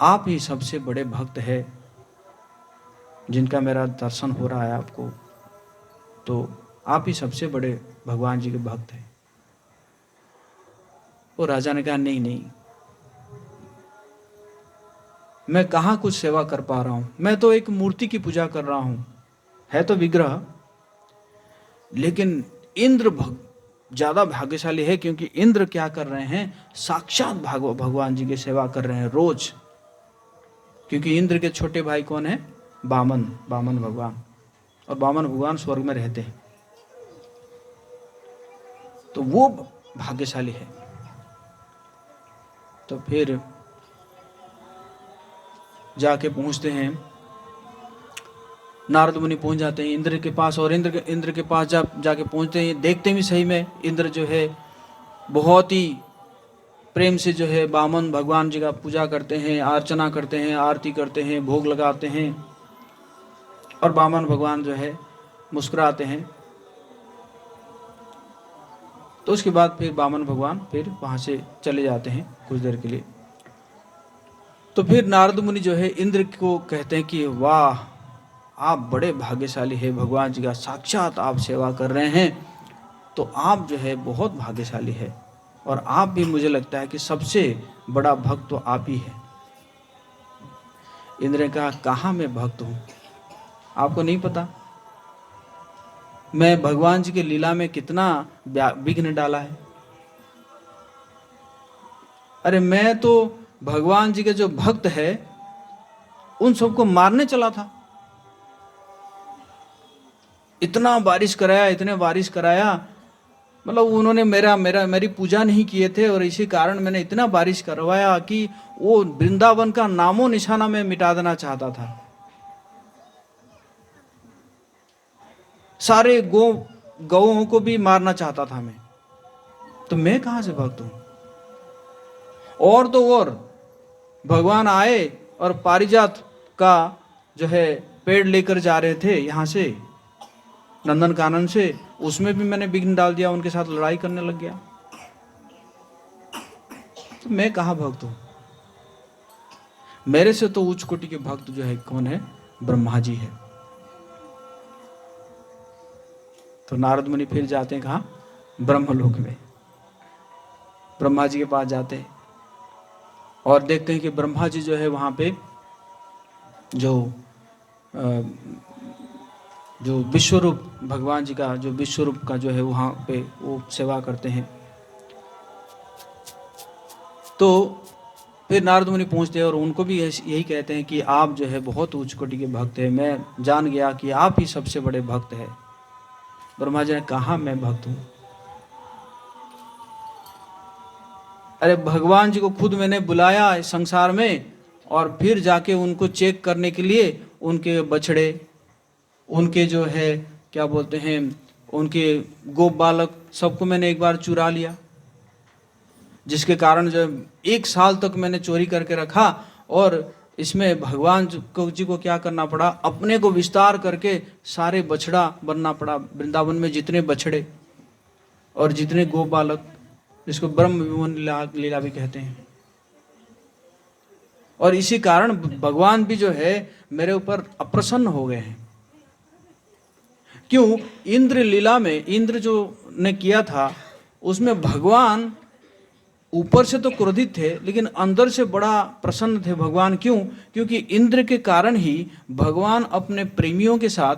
आप ही सबसे बड़े भक्त है, जिनका मेरा दर्शन हो रहा है आपको, तो आप ही सबसे बड़े भगवान जी के भक्त हैं। वो राजा ने कहा नहीं नहीं, मैं कहाँ कुछ सेवा कर पा रहा हूं, मैं तो एक मूर्ति की पूजा कर रहा हूं, है तो विग्रह, लेकिन इंद्र ज्यादा भाग्यशाली है, क्योंकि इंद्र क्या कर रहे हैं, साक्षात भगवान जी की सेवा कर रहे हैं रोज। क्योंकि इंद्र के छोटे भाई कौन है, वामन भगवान, और वामन भगवान स्वर्ग में रहते हैं, तो वो भाग्यशाली है। तो फिर जाके पहुंचते हैं, नारद मुनि पहुंच जाते हैं इंद्र के पास, और इंद्र के पास जाके पहुंचते हैं, देखते भी सही में इंद्र जो है बहुत ही प्रेम से जो है वामन भगवान जी का पूजा करते हैं, अर्चना करते हैं, आरती करते हैं, भोग लगाते हैं, और वामन भगवान जो है मुस्कुराते हैं। तो उसके बाद फिर वामन भगवान फिर वहां से चले जाते हैं कुछ देर के लिए। तो फिर नारद मुनि जो है इंद्र को कहते हैं कि वाह, आप बड़े भाग्यशाली है, भगवान जी का साक्षात आप सेवा कर रहे हैं, तो आप जो है बहुत भाग्यशाली है, और आप भी मुझे लगता है कि सबसे बड़ा भक्त तो आप ही है। इंद्र ने कहा कहाँ मैं भक्त हूँ, आपको नहीं पता मैं भगवान जी के लीला में कितना विघ्न डाला है। अरे मैं तो भगवान जी के जो भक्त है उन सबको मारने चला था, इतना बारिश कराया, इतने बारिश कराया, मतलब उन्होंने मेरी पूजा नहीं किए थे, और इसी कारण मैंने इतना बारिश करवाया कि वो वृंदावन का नामो निशाना में मिटा देना चाहता था। सारे गौओं को भी मारना चाहता था मैं, तो मैं कहां से भक्त हूं। और तो और भगवान आए और पारिजात का जो है पेड़ लेकर जा रहे थे यहां से नंदन कानन से, उसमें भी मैंने विघ्न डाल दिया, उनके साथ लड़ाई करने लग गया, तो मैं कहां भक्त हूं। मेरे से तो उच्च कोटि के भक्त जो है कौन है, ब्रह्मा जी है। तो नारद मुनि फिर जाते हैं कहाँ, ब्रह्मलोक में, ब्रह्मा जी के पास जाते हैं और देखते हैं कि ब्रह्मा जी जो है वहां पे जो विश्वरूप भगवान जी का जो विश्वरूप का जो है वहां पे वो सेवा करते हैं। तो फिर नारद मुनि पहुंचते हैं और उनको भी यही कहते हैं कि आप जो है बहुत उच्च कोटि के भक्त हैं, मैं जान गया कि आप ही सबसे बड़े भक्त हैं। ब्रह्मा जी ने कहा मैं भक्त हूं, अरे भगवान जी को खुद मैंने बुलाया इस संसार में, और फिर जाके उनको चेक करने के लिए उनके बछड़े, उनके जो है क्या बोलते हैं, उनके गोप बालक सबको मैंने एक बार चुरा लिया, जिसके कारण जो 1 साल तक मैंने चोरी करके रखा, और इसमें भगवान जी को क्या करना पड़ा, अपने को विस्तार करके सारे बछड़ा बनना पड़ा। वृंदावन में जितने बछड़े और जितने गोप बालक, जिसको ब्रह्म विमोहन लीला भी कहते हैं, और इसी कारण भगवान भी जो है मेरे ऊपर अप्रसन्न हो गए हैं। क्यों, इंद्र लीला में इंद्र जो ने किया था उसमें भगवान ऊपर से तो क्रोधित थे, लेकिन अंदर से बड़ा प्रसन्न थे भगवान। क्यों, क्योंकि इंद्र के कारण ही भगवान अपने प्रेमियों के साथ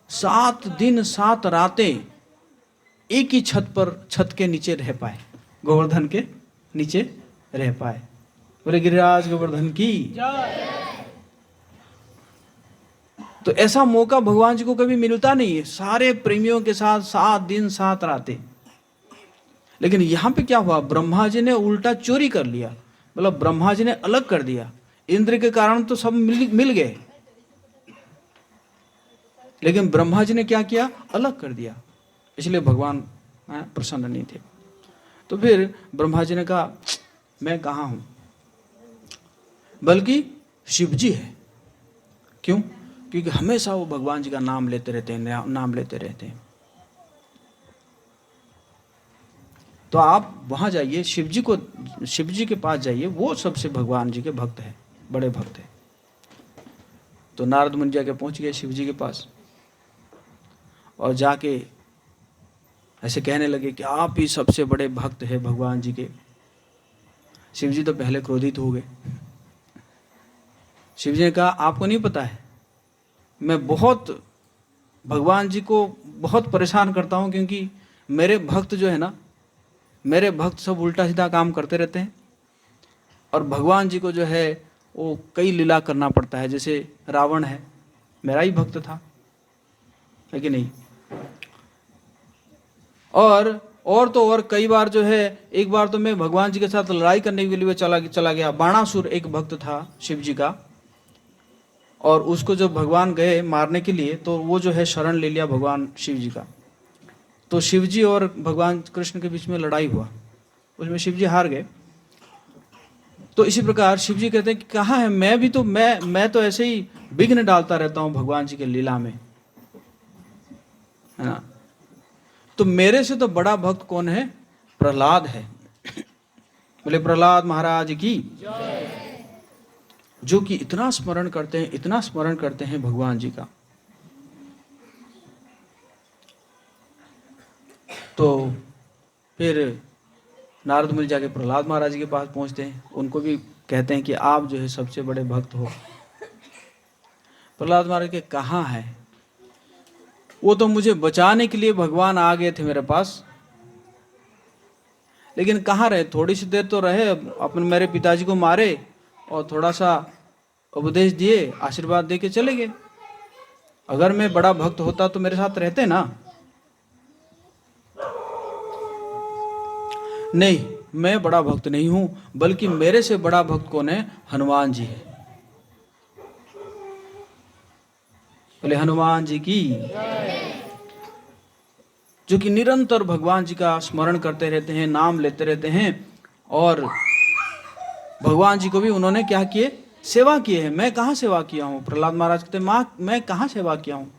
7 दिन 7 रातें एक ही छत के नीचे रह पाए, गोवर्धन के नीचे रह पाए। बोले गिरिराज गोवर्धन की। तो ऐसा मौका भगवान जी को कभी मिलता नहीं है, सारे प्रेमियों के साथ 7 दिन 7 रातें। लेकिन यहां पे क्या हुआ, ब्रह्मा जी ने उल्टा चोरी कर लिया, मतलब ब्रह्मा जी ने अलग कर दिया। इंद्र के कारण तो सब मिल गए, लेकिन ब्रह्मा जी ने क्या किया, अलग कर दिया, इसलिए भगवान प्रसन्न नहीं थे। तो फिर ब्रह्मा जी ने कहा मैं कहाँ हूं, बल्कि शिव जी है। क्यों, क्योंकि हमेशा वो भगवान जी का नाम लेते रहते हैं, नाम लेते रहते हैं। तो आप वहां जाइए, शिव जी के पास जाइए, वो सबसे भगवान जी के भक्त है। बड़े भक्त हैं। तो नारद मुनि जाके पहुंच गए शिव जी के पास और जाके ऐसे कहने लगे कि आप ही सबसे बड़े भक्त हैं भगवान जी के। शिव जी तो पहले क्रोधित हो गए। शिव जी ने कहा आपको नहीं पता है, मैं बहुत भगवान जी को बहुत परेशान करता हूँ, क्योंकि मेरे भक्त जो है ना, मेरे भक्त सब उल्टा सीधा काम करते रहते हैं और भगवान जी को जो है वो कई लीला करना पड़ता है। जैसे रावण है, मेरा ही भक्त था, है कि नहीं। और तो और कई बार जो है, एक बार तो मैं भगवान जी के साथ लड़ाई करने के लिए चला गया। बाणासुर एक भक्त था शिव जी का, और उसको जब भगवान गए मारने के लिए तो वो जो है शरण ले लिया भगवान शिव जी का। तो शिव जी और भगवान कृष्ण के बीच में लड़ाई हुआ, उसमें शिव जी हार गए। तो इसी प्रकार शिव जी कहते हैं कि कहाँ है, मैं भी तो मैं तो ऐसे ही विघ्न डालता रहता हूँ भगवान जी के लीला में, है ना। तो मेरे से तो बड़ा भक्त कौन है, प्रहलाद है। बोले प्रहलाद महाराज की, जो कि इतना स्मरण करते हैं, इतना स्मरण करते हैं भगवान जी का। तो फिर नारद मुनि जाके प्रहलाद महाराज जी के पास पहुंचते हैं, उनको भी कहते हैं कि आप जो है सबसे बड़े भक्त हो। प्रहलाद महाराज के कहाँ है, वो तो मुझे बचाने के लिए भगवान आ गए थे मेरे पास, लेकिन कहाँ रहे, थोड़ी सी देर तो रहे, अपने मेरे पिताजी को मारे और थोड़ा सा उपदेश दिए, आशीर्वाद दे के चले गए। अगर मैं बड़ा भक्त होता तो मेरे साथ रहते ना। नहीं, मैं बड़ा भक्त नहीं हूं, बल्कि मेरे से बड़ा भक्त कौन है, हनुमान जी है। बोले हनुमान जी की, जो कि निरंतर भगवान जी का स्मरण करते रहते हैं, नाम लेते रहते हैं, और भगवान जी को भी उन्होंने क्या किए, सेवा किए है। मैं कहाँ सेवा किया हूँ, प्रहलाद महाराज कहते माँ मैं कहाँ सेवा किया हूँ,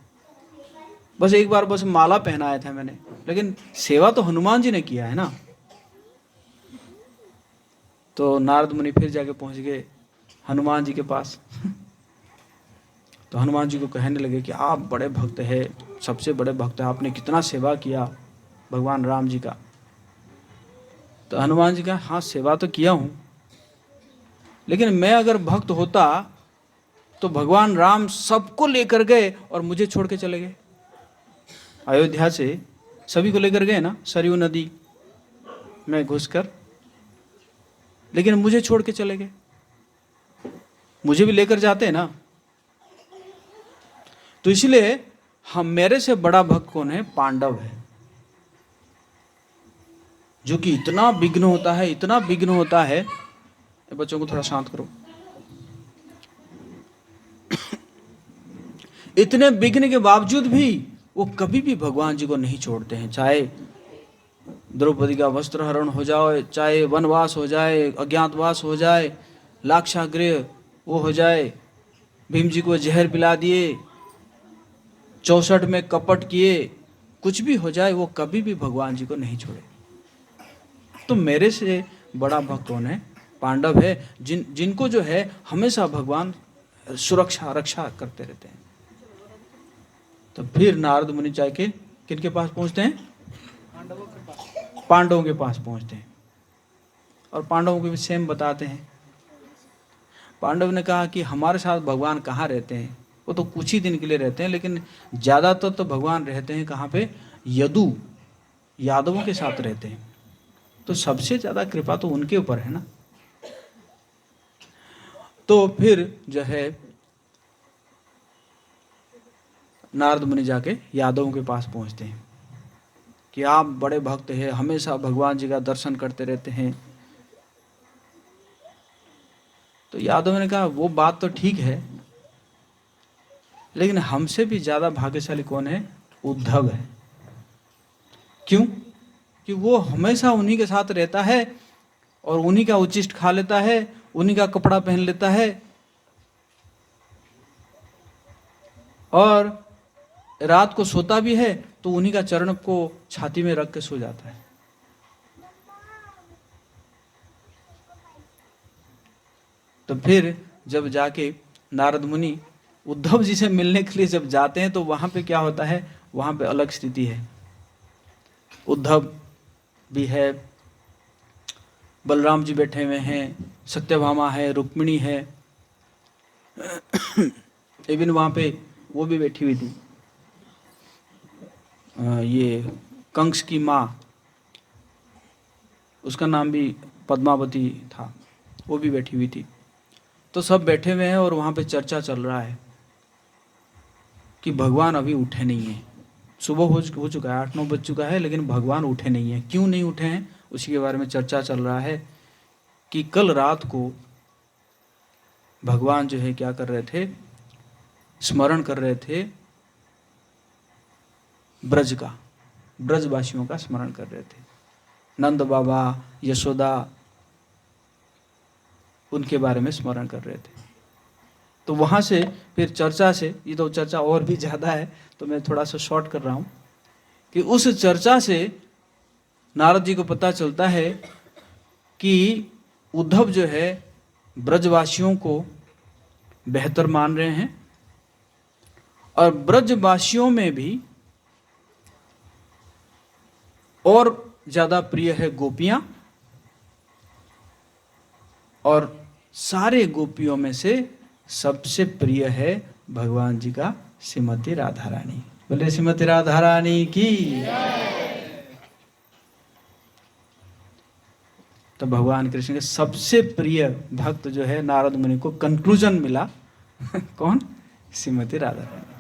बस एक बार बस माला पहनाया था मैंने, लेकिन सेवा तो हनुमान जी ने किया है ना। तो नारद मुनि फिर जाके पहुंच गए हनुमान जी के पास। तो हनुमान जी को कहने लगे कि आप बड़े भक्त हैं, सबसे बड़े भक्त हैं, आपने कितना सेवा किया भगवान राम जी का। तो हनुमान जी कहा हाँ सेवा तो किया हूँ, लेकिन मैं अगर भक्त होता तो भगवान राम सबको लेकर गए और मुझे छोड़ के चले गए। अयोध्या से सभी को लेकर गए ना सरयू नदी में घुसकर, लेकिन मुझे छोड़ के चले गए। मुझे भी लेकर जाते हैं ना। तो इसलिए हम, मेरे से बड़ा भक्त कौन है, पांडव है, जो कि इतना विघ्न होता है, इतना विघ्न होता है। बच्चों को थोड़ा शांत करो। इतने विघ्न के बावजूद भी वो कभी भी भगवान जी को नहीं छोड़ते हैं। चाहे द्रौपदी का वस्त्र हरण हो जाए, चाहे वनवास हो जाए, अज्ञातवास हो जाए, लाक्षागृह वो हो जाए, भीम जी को जहर पिला दिए, 64 में कपट किए, कुछ भी हो जाए, वो कभी भी भगवान जी को नहीं छोड़े। तो मेरे से बड़ा भक्त कौन है, पांडव है, जिनको जो है हमेशा भगवान सुरक्षा रक्षा करते रहते हैं। तो फिर नारद मुनि जाके किनके पास पहुंचते हैं, पांडवों के पास पहुंचते हैं, और पांडवों को भी सेम बताते हैं। पांडव ने कहा कि हमारे साथ भगवान कहाँ रहते हैं, वो तो कुछ ही दिन के लिए रहते हैं, लेकिन ज्यादातर तो भगवान रहते हैं कहाँ पे, यदु यादवों के साथ रहते हैं। तो सबसे ज्यादा कृपा तो उनके ऊपर है ना। तो फिर जो है नारद मुनि जाके यादवों के पास पहुंचते हैं कि आप बड़े भक्त हैं, हमेशा भगवान जी का दर्शन करते रहते हैं। तो यादव ने कहा वो बात तो ठीक है, लेकिन हमसे भी ज्यादा भाग्यशाली कौन है, उद्धव है। क्यों, कि वो हमेशा उन्हीं के साथ रहता है और उन्हीं का उच्चिष्ट खा लेता है, उन्हीं का कपड़ा पहन लेता है, और रात को सोता भी है तो उन्हीं का चरण को छाती में रख के सो जाता है। तो फिर जब जाके नारद मुनि उद्धव जी से मिलने के लिए जब जाते हैं तो वहां पे क्या होता है, वहां पे अलग स्थिति है। उद्धव भी है, बलराम जी बैठे हुए हैं, सत्यभामा है, रुक्मिणी है, इवन वहां पे वो भी बैठी हुई थी, ये कंस की माँ, उसका नाम भी पद्मावती था, वो भी बैठी हुई थी। तो सब बैठे हुए हैं और वहाँ पे चर्चा चल रहा है कि भगवान अभी उठे नहीं हैं। सुबह हो चुका है, 8-9 बज चुका है, लेकिन भगवान उठे नहीं हैं। क्यों नहीं उठे हैं, उसी के बारे में चर्चा चल रहा है कि कल रात को भगवान जो है क्या कर रहे थे, स्मरण कर रहे थे ब्रज का, ब्रजवासियों का स्मरण कर रहे थे। नंद बाबा, यशोदा, उनके बारे में स्मरण कर रहे थे। तो वहाँ से फिर चर्चा से, ये तो चर्चा और भी ज़्यादा है तो मैं थोड़ा सा शॉर्ट कर रहा हूँ, कि उस चर्चा से नारद जी को पता चलता है कि उद्धव जो है ब्रजवासियों को बेहतर मान रहे हैं, और ब्रजवासियों में भी और ज़्यादा प्रिय है गोपियाँ, और सारे गोपियों में से सबसे प्रिय है भगवान जी का श्रीमती राधा रानी। बोले श्रीमती राधा रानी की। तो भगवान कृष्ण के सबसे प्रिय भक्त जो है नारद मुनि को कंक्लूजन मिला कौन, श्रीमती राधा रानी।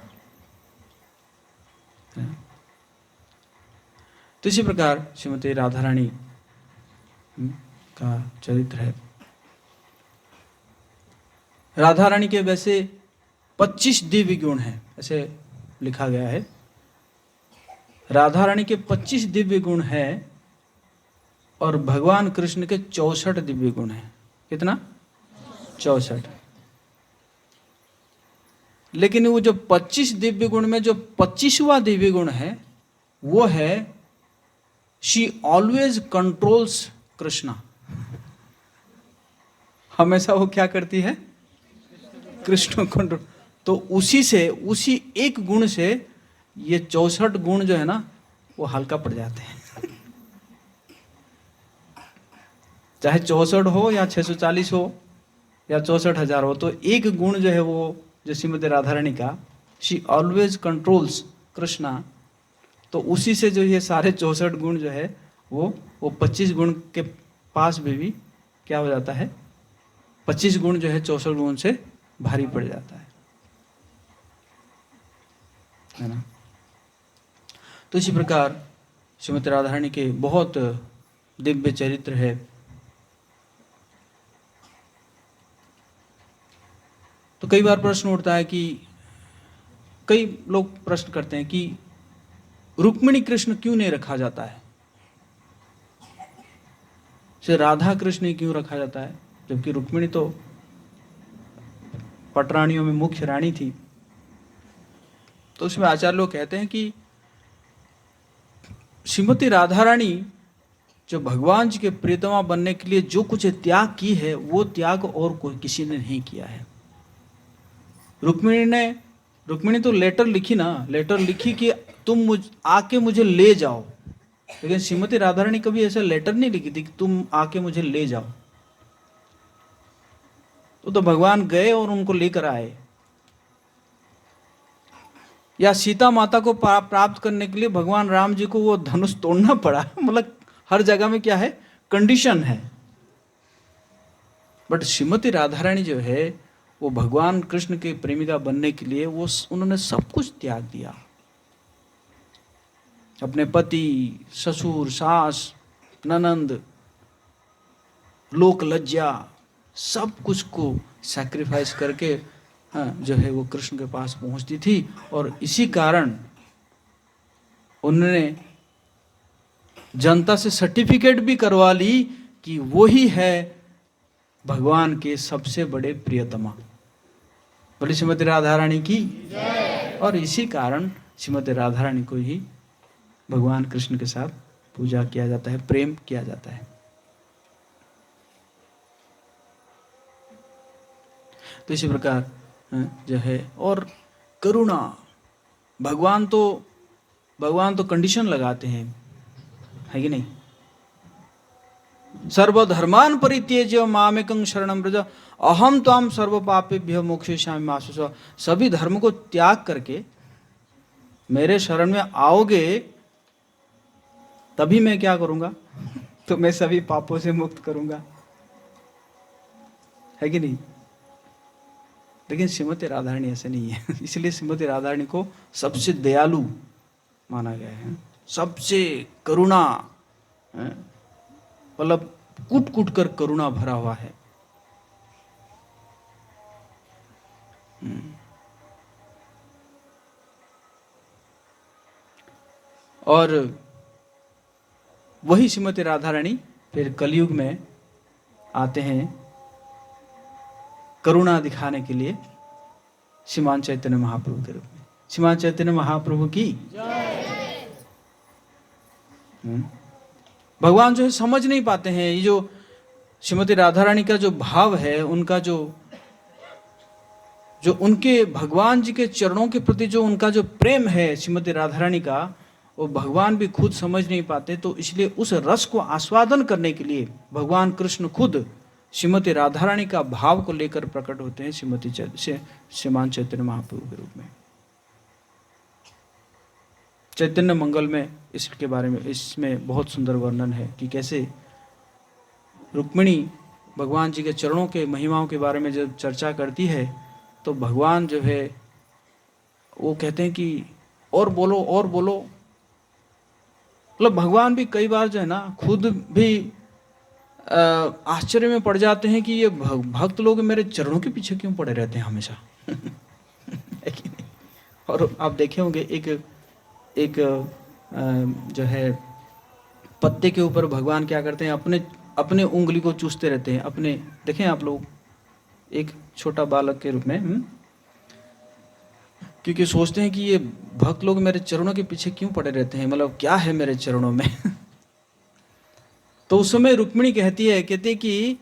तो इसी प्रकार श्रीमती राधा रानी का चरित्र है। राधा रानी के वैसे 25 दिव्य गुण हैं, ऐसे लिखा गया है। राधा रानी के 25 दिव्य गुण हैं और भगवान कृष्ण के 64 दिव्य गुण हैं। कितना? 64। लेकिन वो जो 25 दिव्य गुण में जो 25वां दिव्य गुण है वो है शी ऑलवेज कंट्रोल्स कृष्णा। हमेशा वो क्या करती है? कृष्ण कंट्रोल। तो उसी से, उसी एक गुण से ये 64 गुण जो है ना वो हल्का पड़ जाते हैं। चाहे 64 हो या 640 हो या 64,000 हो, तो एक गुण जो है वो जो श्रीमती राधा रानी का, शी ऑलवेज कंट्रोल्स कृष्णा, तो उसी से जो ये सारे 64 गुण जो है वो 25 गुण के पास भी क्या हो जाता है, 25 गुण जो है 64 गुण से भारी पड़ जाता है ना। तो इसी प्रकार श्रीमती राधा रानी के बहुत दिव्य चरित्र है। तो कई बार प्रश्न उठता है कि कई लोग प्रश्न करते हैं कि रुक्मिणी कृष्ण क्यों नहीं रखा जाता है, से राधा कृष्ण ही क्यों रखा जाता है, जबकि रुक्मिणी तो पटरानियों में मुख्य रानी थी। तो उसमें आचार्य लोग कहते हैं कि श्रीमती राधा रानी जो भगवान जी के प्रियतमा बनने के लिए जो कुछ त्याग की है वो त्याग और कोई किसी ने नहीं किया है। रुक्मिणी तो लेटर लिखी ना, लेटर लिखी कि तुम आके मुझे ले जाओ, लेकिन श्रीमती राधा रानी कभी ऐसा लेटर नहीं लिखी थी कि तुम आके मुझे ले जाओ। तो भगवान गए और उनको लेकर आए। या सीता माता को प्राप्त करने के लिए भगवान राम जी को वो धनुष तोड़ना पड़ा। मतलब हर जगह में क्या है, कंडीशन है। बट श्रीमती राधा रानी जो है वो भगवान कृष्ण के प्रेमिका बनने के लिए वो उन्होंने सब कुछ त्याग दिया। अपने पति, ससुर, सास, ननंद, लोक लज्जा, सब कुछ को सैक्रिफाइस करके जो है वो कृष्ण के पास पहुंचती थी। और इसी कारण उन्होंने जनता से सर्टिफिकेट भी करवा ली कि वो ही है भगवान के सबसे बड़े प्रियतमा। बोली श्रीमती राधा रानी की। और इसी कारण श्रीमती राधा रानी को ही भगवान कृष्ण के साथ पूजा किया जाता है, प्रेम किया जाता है। तो इसी प्रकार जो है, और करुणा, भगवान तो कंडीशन लगाते हैं, है कि नहीं? सर्वधर्मान परित्यज्य मामेकं शरणं व्रज अहम त्वां सर्व पापेभ्यो मोक्षयिष्यामि मा शुचः। सभी धर्म को त्याग करके मेरे शरण में आओगे तभी मैं क्या करूंगा? तो मैं सभी पापों से मुक्त करूंगा, है कि नहीं? लेकिन श्रीमती राधारानी ऐसे नहीं है। इसलिए श्रीमती राधारानी को सबसे दयालु माना गया है, सबसे करुणा, मतलब कूट कूट कर करुणा भरा हुआ है। और वही श्रीमती राधारानी फिर कलयुग में आते हैं करुणा दिखाने के लिए श्रीमान चैतन्य महाप्रभु के रूप में। श्रीमान चैतन्य महाप्रभु की भगवान जो है समझ नहीं पाते हैं, ये जो श्रीमती राधारानी का जो भाव है, उनका जो उनके भगवान जी के चरणों के प्रति जो उनका जो प्रेम है श्रीमती राधारानी का, वो भगवान भी खुद समझ नहीं पाते। तो इसलिए उस रस को आस्वादन करने के लिए भगवान कृष्ण खुद श्रीमती राधारानी का भाव को लेकर प्रकट होते हैं श्रीमान चैतन्य महाप्रभु के रूप में। चैतन्य मंगल में इसके बारे में, इसमें बहुत सुंदर वर्णन है कि कैसे रुक्मिणी भगवान जी के चरणों के महिमाओं के बारे में जब चर्चा करती है तो भगवान जो है वो कहते हैं कि और बोलो और बोलो। मतलब भगवान भी कई बार जो है ना खुद भी आश्चर्य में पड़ जाते हैं कि ये भक्त लोग मेरे चरणों के पीछे क्यों पड़े रहते हैं हमेशा। और आप देखे होंगे एक जो है पत्ते के ऊपर भगवान क्या करते हैं, अपने उंगली को चूसते रहते हैं अपने। देखें आप लोग, एक छोटा बालक के रूप में, क्योंकि सोचते हैं कि ये भक्त लोग मेरे चरणों के पीछे क्यों पड़े रहते हैं, मतलब क्या है मेरे चरणों में। तो उस समय रुक्मिणी कहती है कि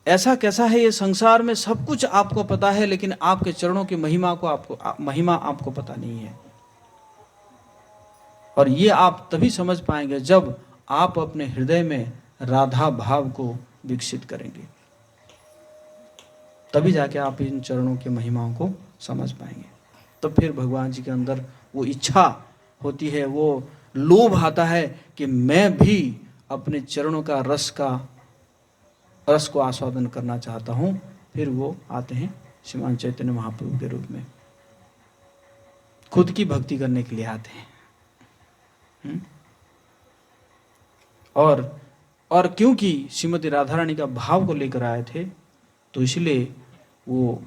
ऐसा कैसा है ये संसार में, सब कुछ आपको पता है लेकिन आपके चरणों की महिमा आपको पता नहीं है। और ये आप तभी समझ पाएंगे जब आप अपने हृदय में राधा भाव को विकसित करेंगे, तभी जाके आप इन चरणों की महिमाओं को समझ पाएंगे। तो फिर भगवान जी के अंदर वो इच्छा होती है, वो लोभ आता है कि मैं भी अपने चरणों का रस को आस्वादन करना चाहता हूं। फिर वो आते हैं श्रीमान चैतन्य महाप्रभु के रूप में, खुद की भक्ति करने के लिए आते हैं। और क्योंकि श्रीमती राधारानी का भाव को लेकर आए थे तो इसलिए वो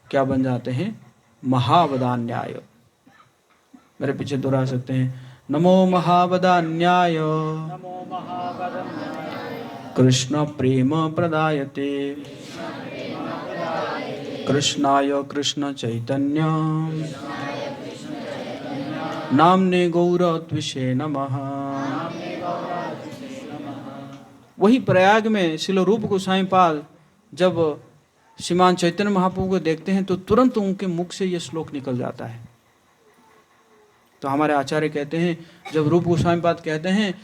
क्या बन जाते हैं, महावदान्याय। मेरे पीछे दोहरा सकते हैं, नमो महावदान्याय कृष्ण प्रेम प्रदायते कृष्णाय कृष्ण चैतन्य नामने गौरत्विषे नमः। वही प्रयाग में श्रील रूप गोस्वामी पाद जब श्रीमान चैतन्य महाप्रभु को देखते हैं तो तुरंत उनके मुख से यह श्लोक निकल जाता है। तो हमारे आचार्य कहते हैं, जब रूप गोस्वामी पाद कहते हैं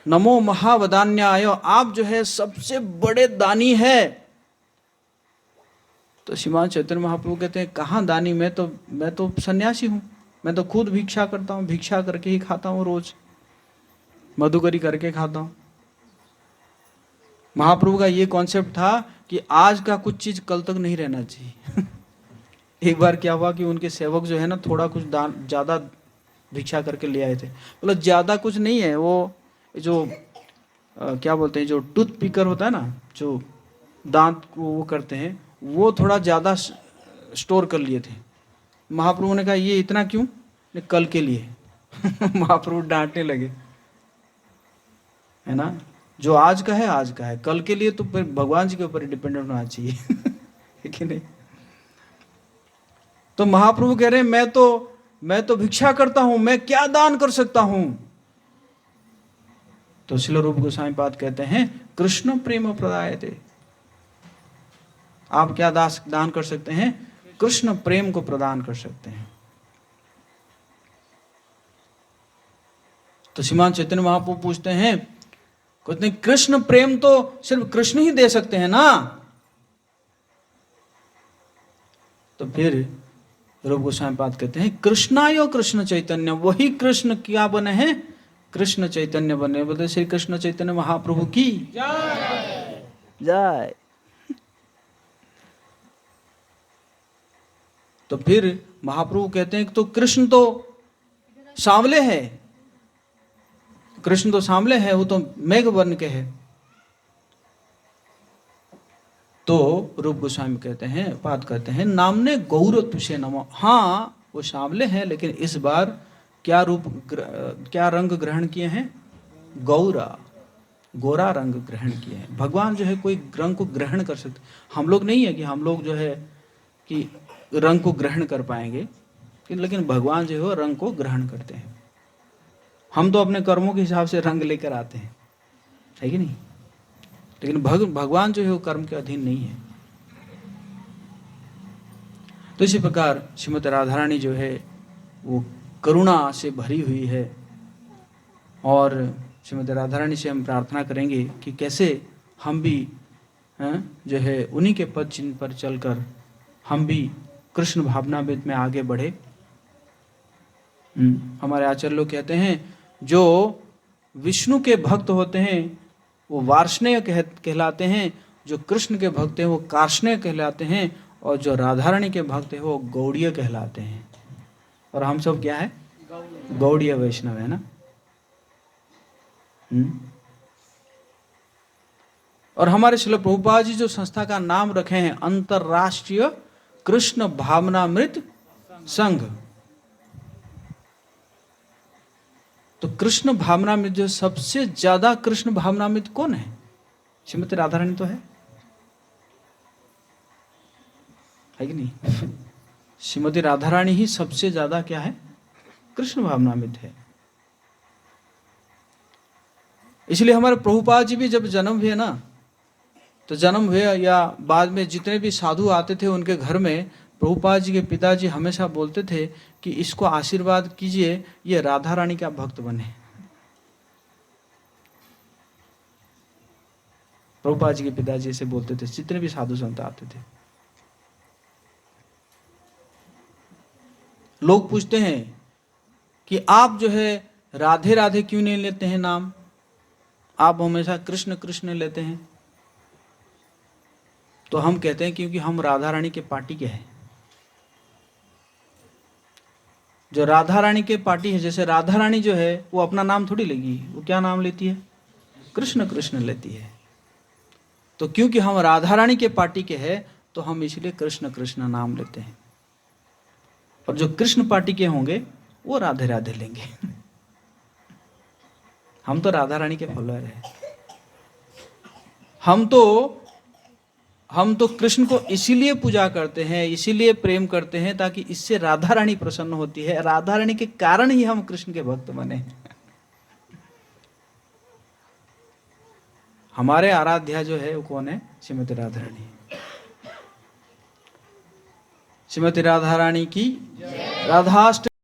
नमो महावदान्याय, आप जो है सबसे बड़े दानी है, तो श्रीमान चैतन्य महाप्रभु कहते हैं कहाँ दानी, मैं तो सन्यासी हूँ, मैं तो खुद भिक्षा करता हूँ, भिक्षा करके ही खाता हूँ, रोज मधुकरी करके खाता हूँ। महाप्रभु का ये कॉन्सेप्ट था कि आज का कुछ चीज कल तक नहीं रहना चाहिए। एक बार क्या हुआ कि उनके सेवक जो है ना थोड़ा कुछ ज्यादा भिक्षा करके ले आए थे। मतलब ज्यादा कुछ नहीं है, वो जो क्या बोलते हैं, जो टूथ पिकर होता है ना, जो दांत को वो करते हैं, वो थोड़ा ज्यादा स्टोर कर लिए थे। महाप्रभु ने कहा ये इतना क्यों, कल के लिए। महाप्रभु डांटने लगे, है ना, जो आज का है आज का है, कल के लिए तो फिर भगवान जी के ऊपर डिपेंडेंट होना चाहिए। है कि नहीं? तो महाप्रभु कह रहे हैं मैं तो भिक्षा करता हूं, मैं क्या दान कर सकता हूं। तो श्रील रूप गोस्वामी पाद कहते हैं कृष्ण प्रेम प्रदायते, आप क्या दान कर सकते हैं? कृष्ण प्रेम को प्रदान कर सकते हैं। तो श्रीमान चैतन्य महाप्रभु पूछते हैं, कहते हैं कृष्ण प्रेम तो सिर्फ कृष्ण ही दे सकते हैं ना। तो फिर रूप गोस्वामी पाद कहते हैं, कृष्णायो कृष्ण चैतन्य, वही कृष्ण क्या बने हैं? कृष्ण चैतन्य बने। बोलते श्री कृष्ण चैतन्य महाप्रभु की जय। तो फिर महाप्रभु कहते हैं कि तो कृष्ण तो सांवले है, कृष्ण तो सांवले है, वो तो मेघ वर्ण के है। तो रूप गोस्वामी कहते हैं, पाद कहते हैं, नामने गौर तुषे नमो। हाँ वो सांवले हैं, लेकिन इस बार क्या क्या रंग ग्रहण किए हैं? गौरा, गोरा रंग ग्रहण किए हैं। भगवान जो है कोई रंग को ग्रहण कर सकते, हम लोग नहीं है कि हम लोग जो है कि रंग को ग्रहण कर पाएंगे, लेकिन भगवान जो है रंग को ग्रहण करते हैं। हम तो अपने कर्मों के हिसाब से रंग लेकर आते हैं, है कि नहीं? लेकिन भगवान जो है वो कर्म के अधीन नहीं है। तो इसी प्रकार श्रीमती राधा रानी जो है वो करुणा से भरी हुई है, और श्रीमती राधा रानी से हम प्रार्थना करेंगे कि कैसे हम भी जो है उन्हीं के पद चिन्ह पर चलकर हम भी कृष्ण भावनामृत में आगे बढ़े। हमारे आचार्य लोग कहते हैं, जो विष्णु के भक्त होते हैं वो वार्ष्णेय कहलाते हैं, जो कृष्ण के भक्त हैं वो कार्ष्णेय कहलाते हैं, और जो राधा रानी के भक्त हैं वो गौड़ीय कहलाते हैं। और हम सब क्या है? गौड़ीय वैष्णव है ना। और हमारे श्रील प्रभुपाद जी जो संस्था का नाम रखे हैं, अंतरराष्ट्रीय कृष्ण भावनामृत संघ। तो कृष्ण भावनामृत जो सबसे ज्यादा कृष्ण भावनामृत कौन है? श्रीमती राधा रानी तो है कि नहीं? श्रीमती राधा रानी ही सबसे ज्यादा क्या है? कृष्ण भावनामृत है। इसलिए हमारे प्रभुपाद जी भी जब जन्म हुए ना, तो जन्म हुए या बाद में जितने भी साधु आते थे उनके घर में, प्रभुपाद जी के पिताजी हमेशा बोलते थे कि इसको आशीर्वाद कीजिए, ये राधा रानी का भक्त बने। प्रभुपाद जी के पिताजी ऐसे बोलते थे जितने भी साधु संत आते थे। लोग पूछते हैं कि आप जो है राधे राधे क्यों नहीं लेते हैं नाम, आप हमेशा कृष्ण कृष्ण लेते हैं? तो हम कहते हैं क्योंकि हम राधा रानी के पार्टी के हैं। जो राधा रानी के पार्टी है, जैसे राधा रानी जो है वो अपना नाम थोड़ी लेगी, वो क्या नाम लेती है? कृष्ण कृष्ण लेती है। तो क्योंकि हम राधा रानी के पार्टी के हैं तो हम इसलिए कृष्ण कृष्ण नाम लेते हैं, और जो कृष्ण पार्टी के होंगे वो राधे राधे लेंगे। हम तो राधा रानी के फॉलोअर हैं। हम तो कृष्ण को इसीलिए पूजा करते हैं, इसीलिए प्रेम करते हैं, ताकि इससे राधा रानी प्रसन्न होती है। राधा रानी के कारण ही हम कृष्ण के भक्त बने। हमारे आराध्या जो है वो कौन है? श्रीमती राधा रानी। श्रीमती राधा रानी की राधाष्टमी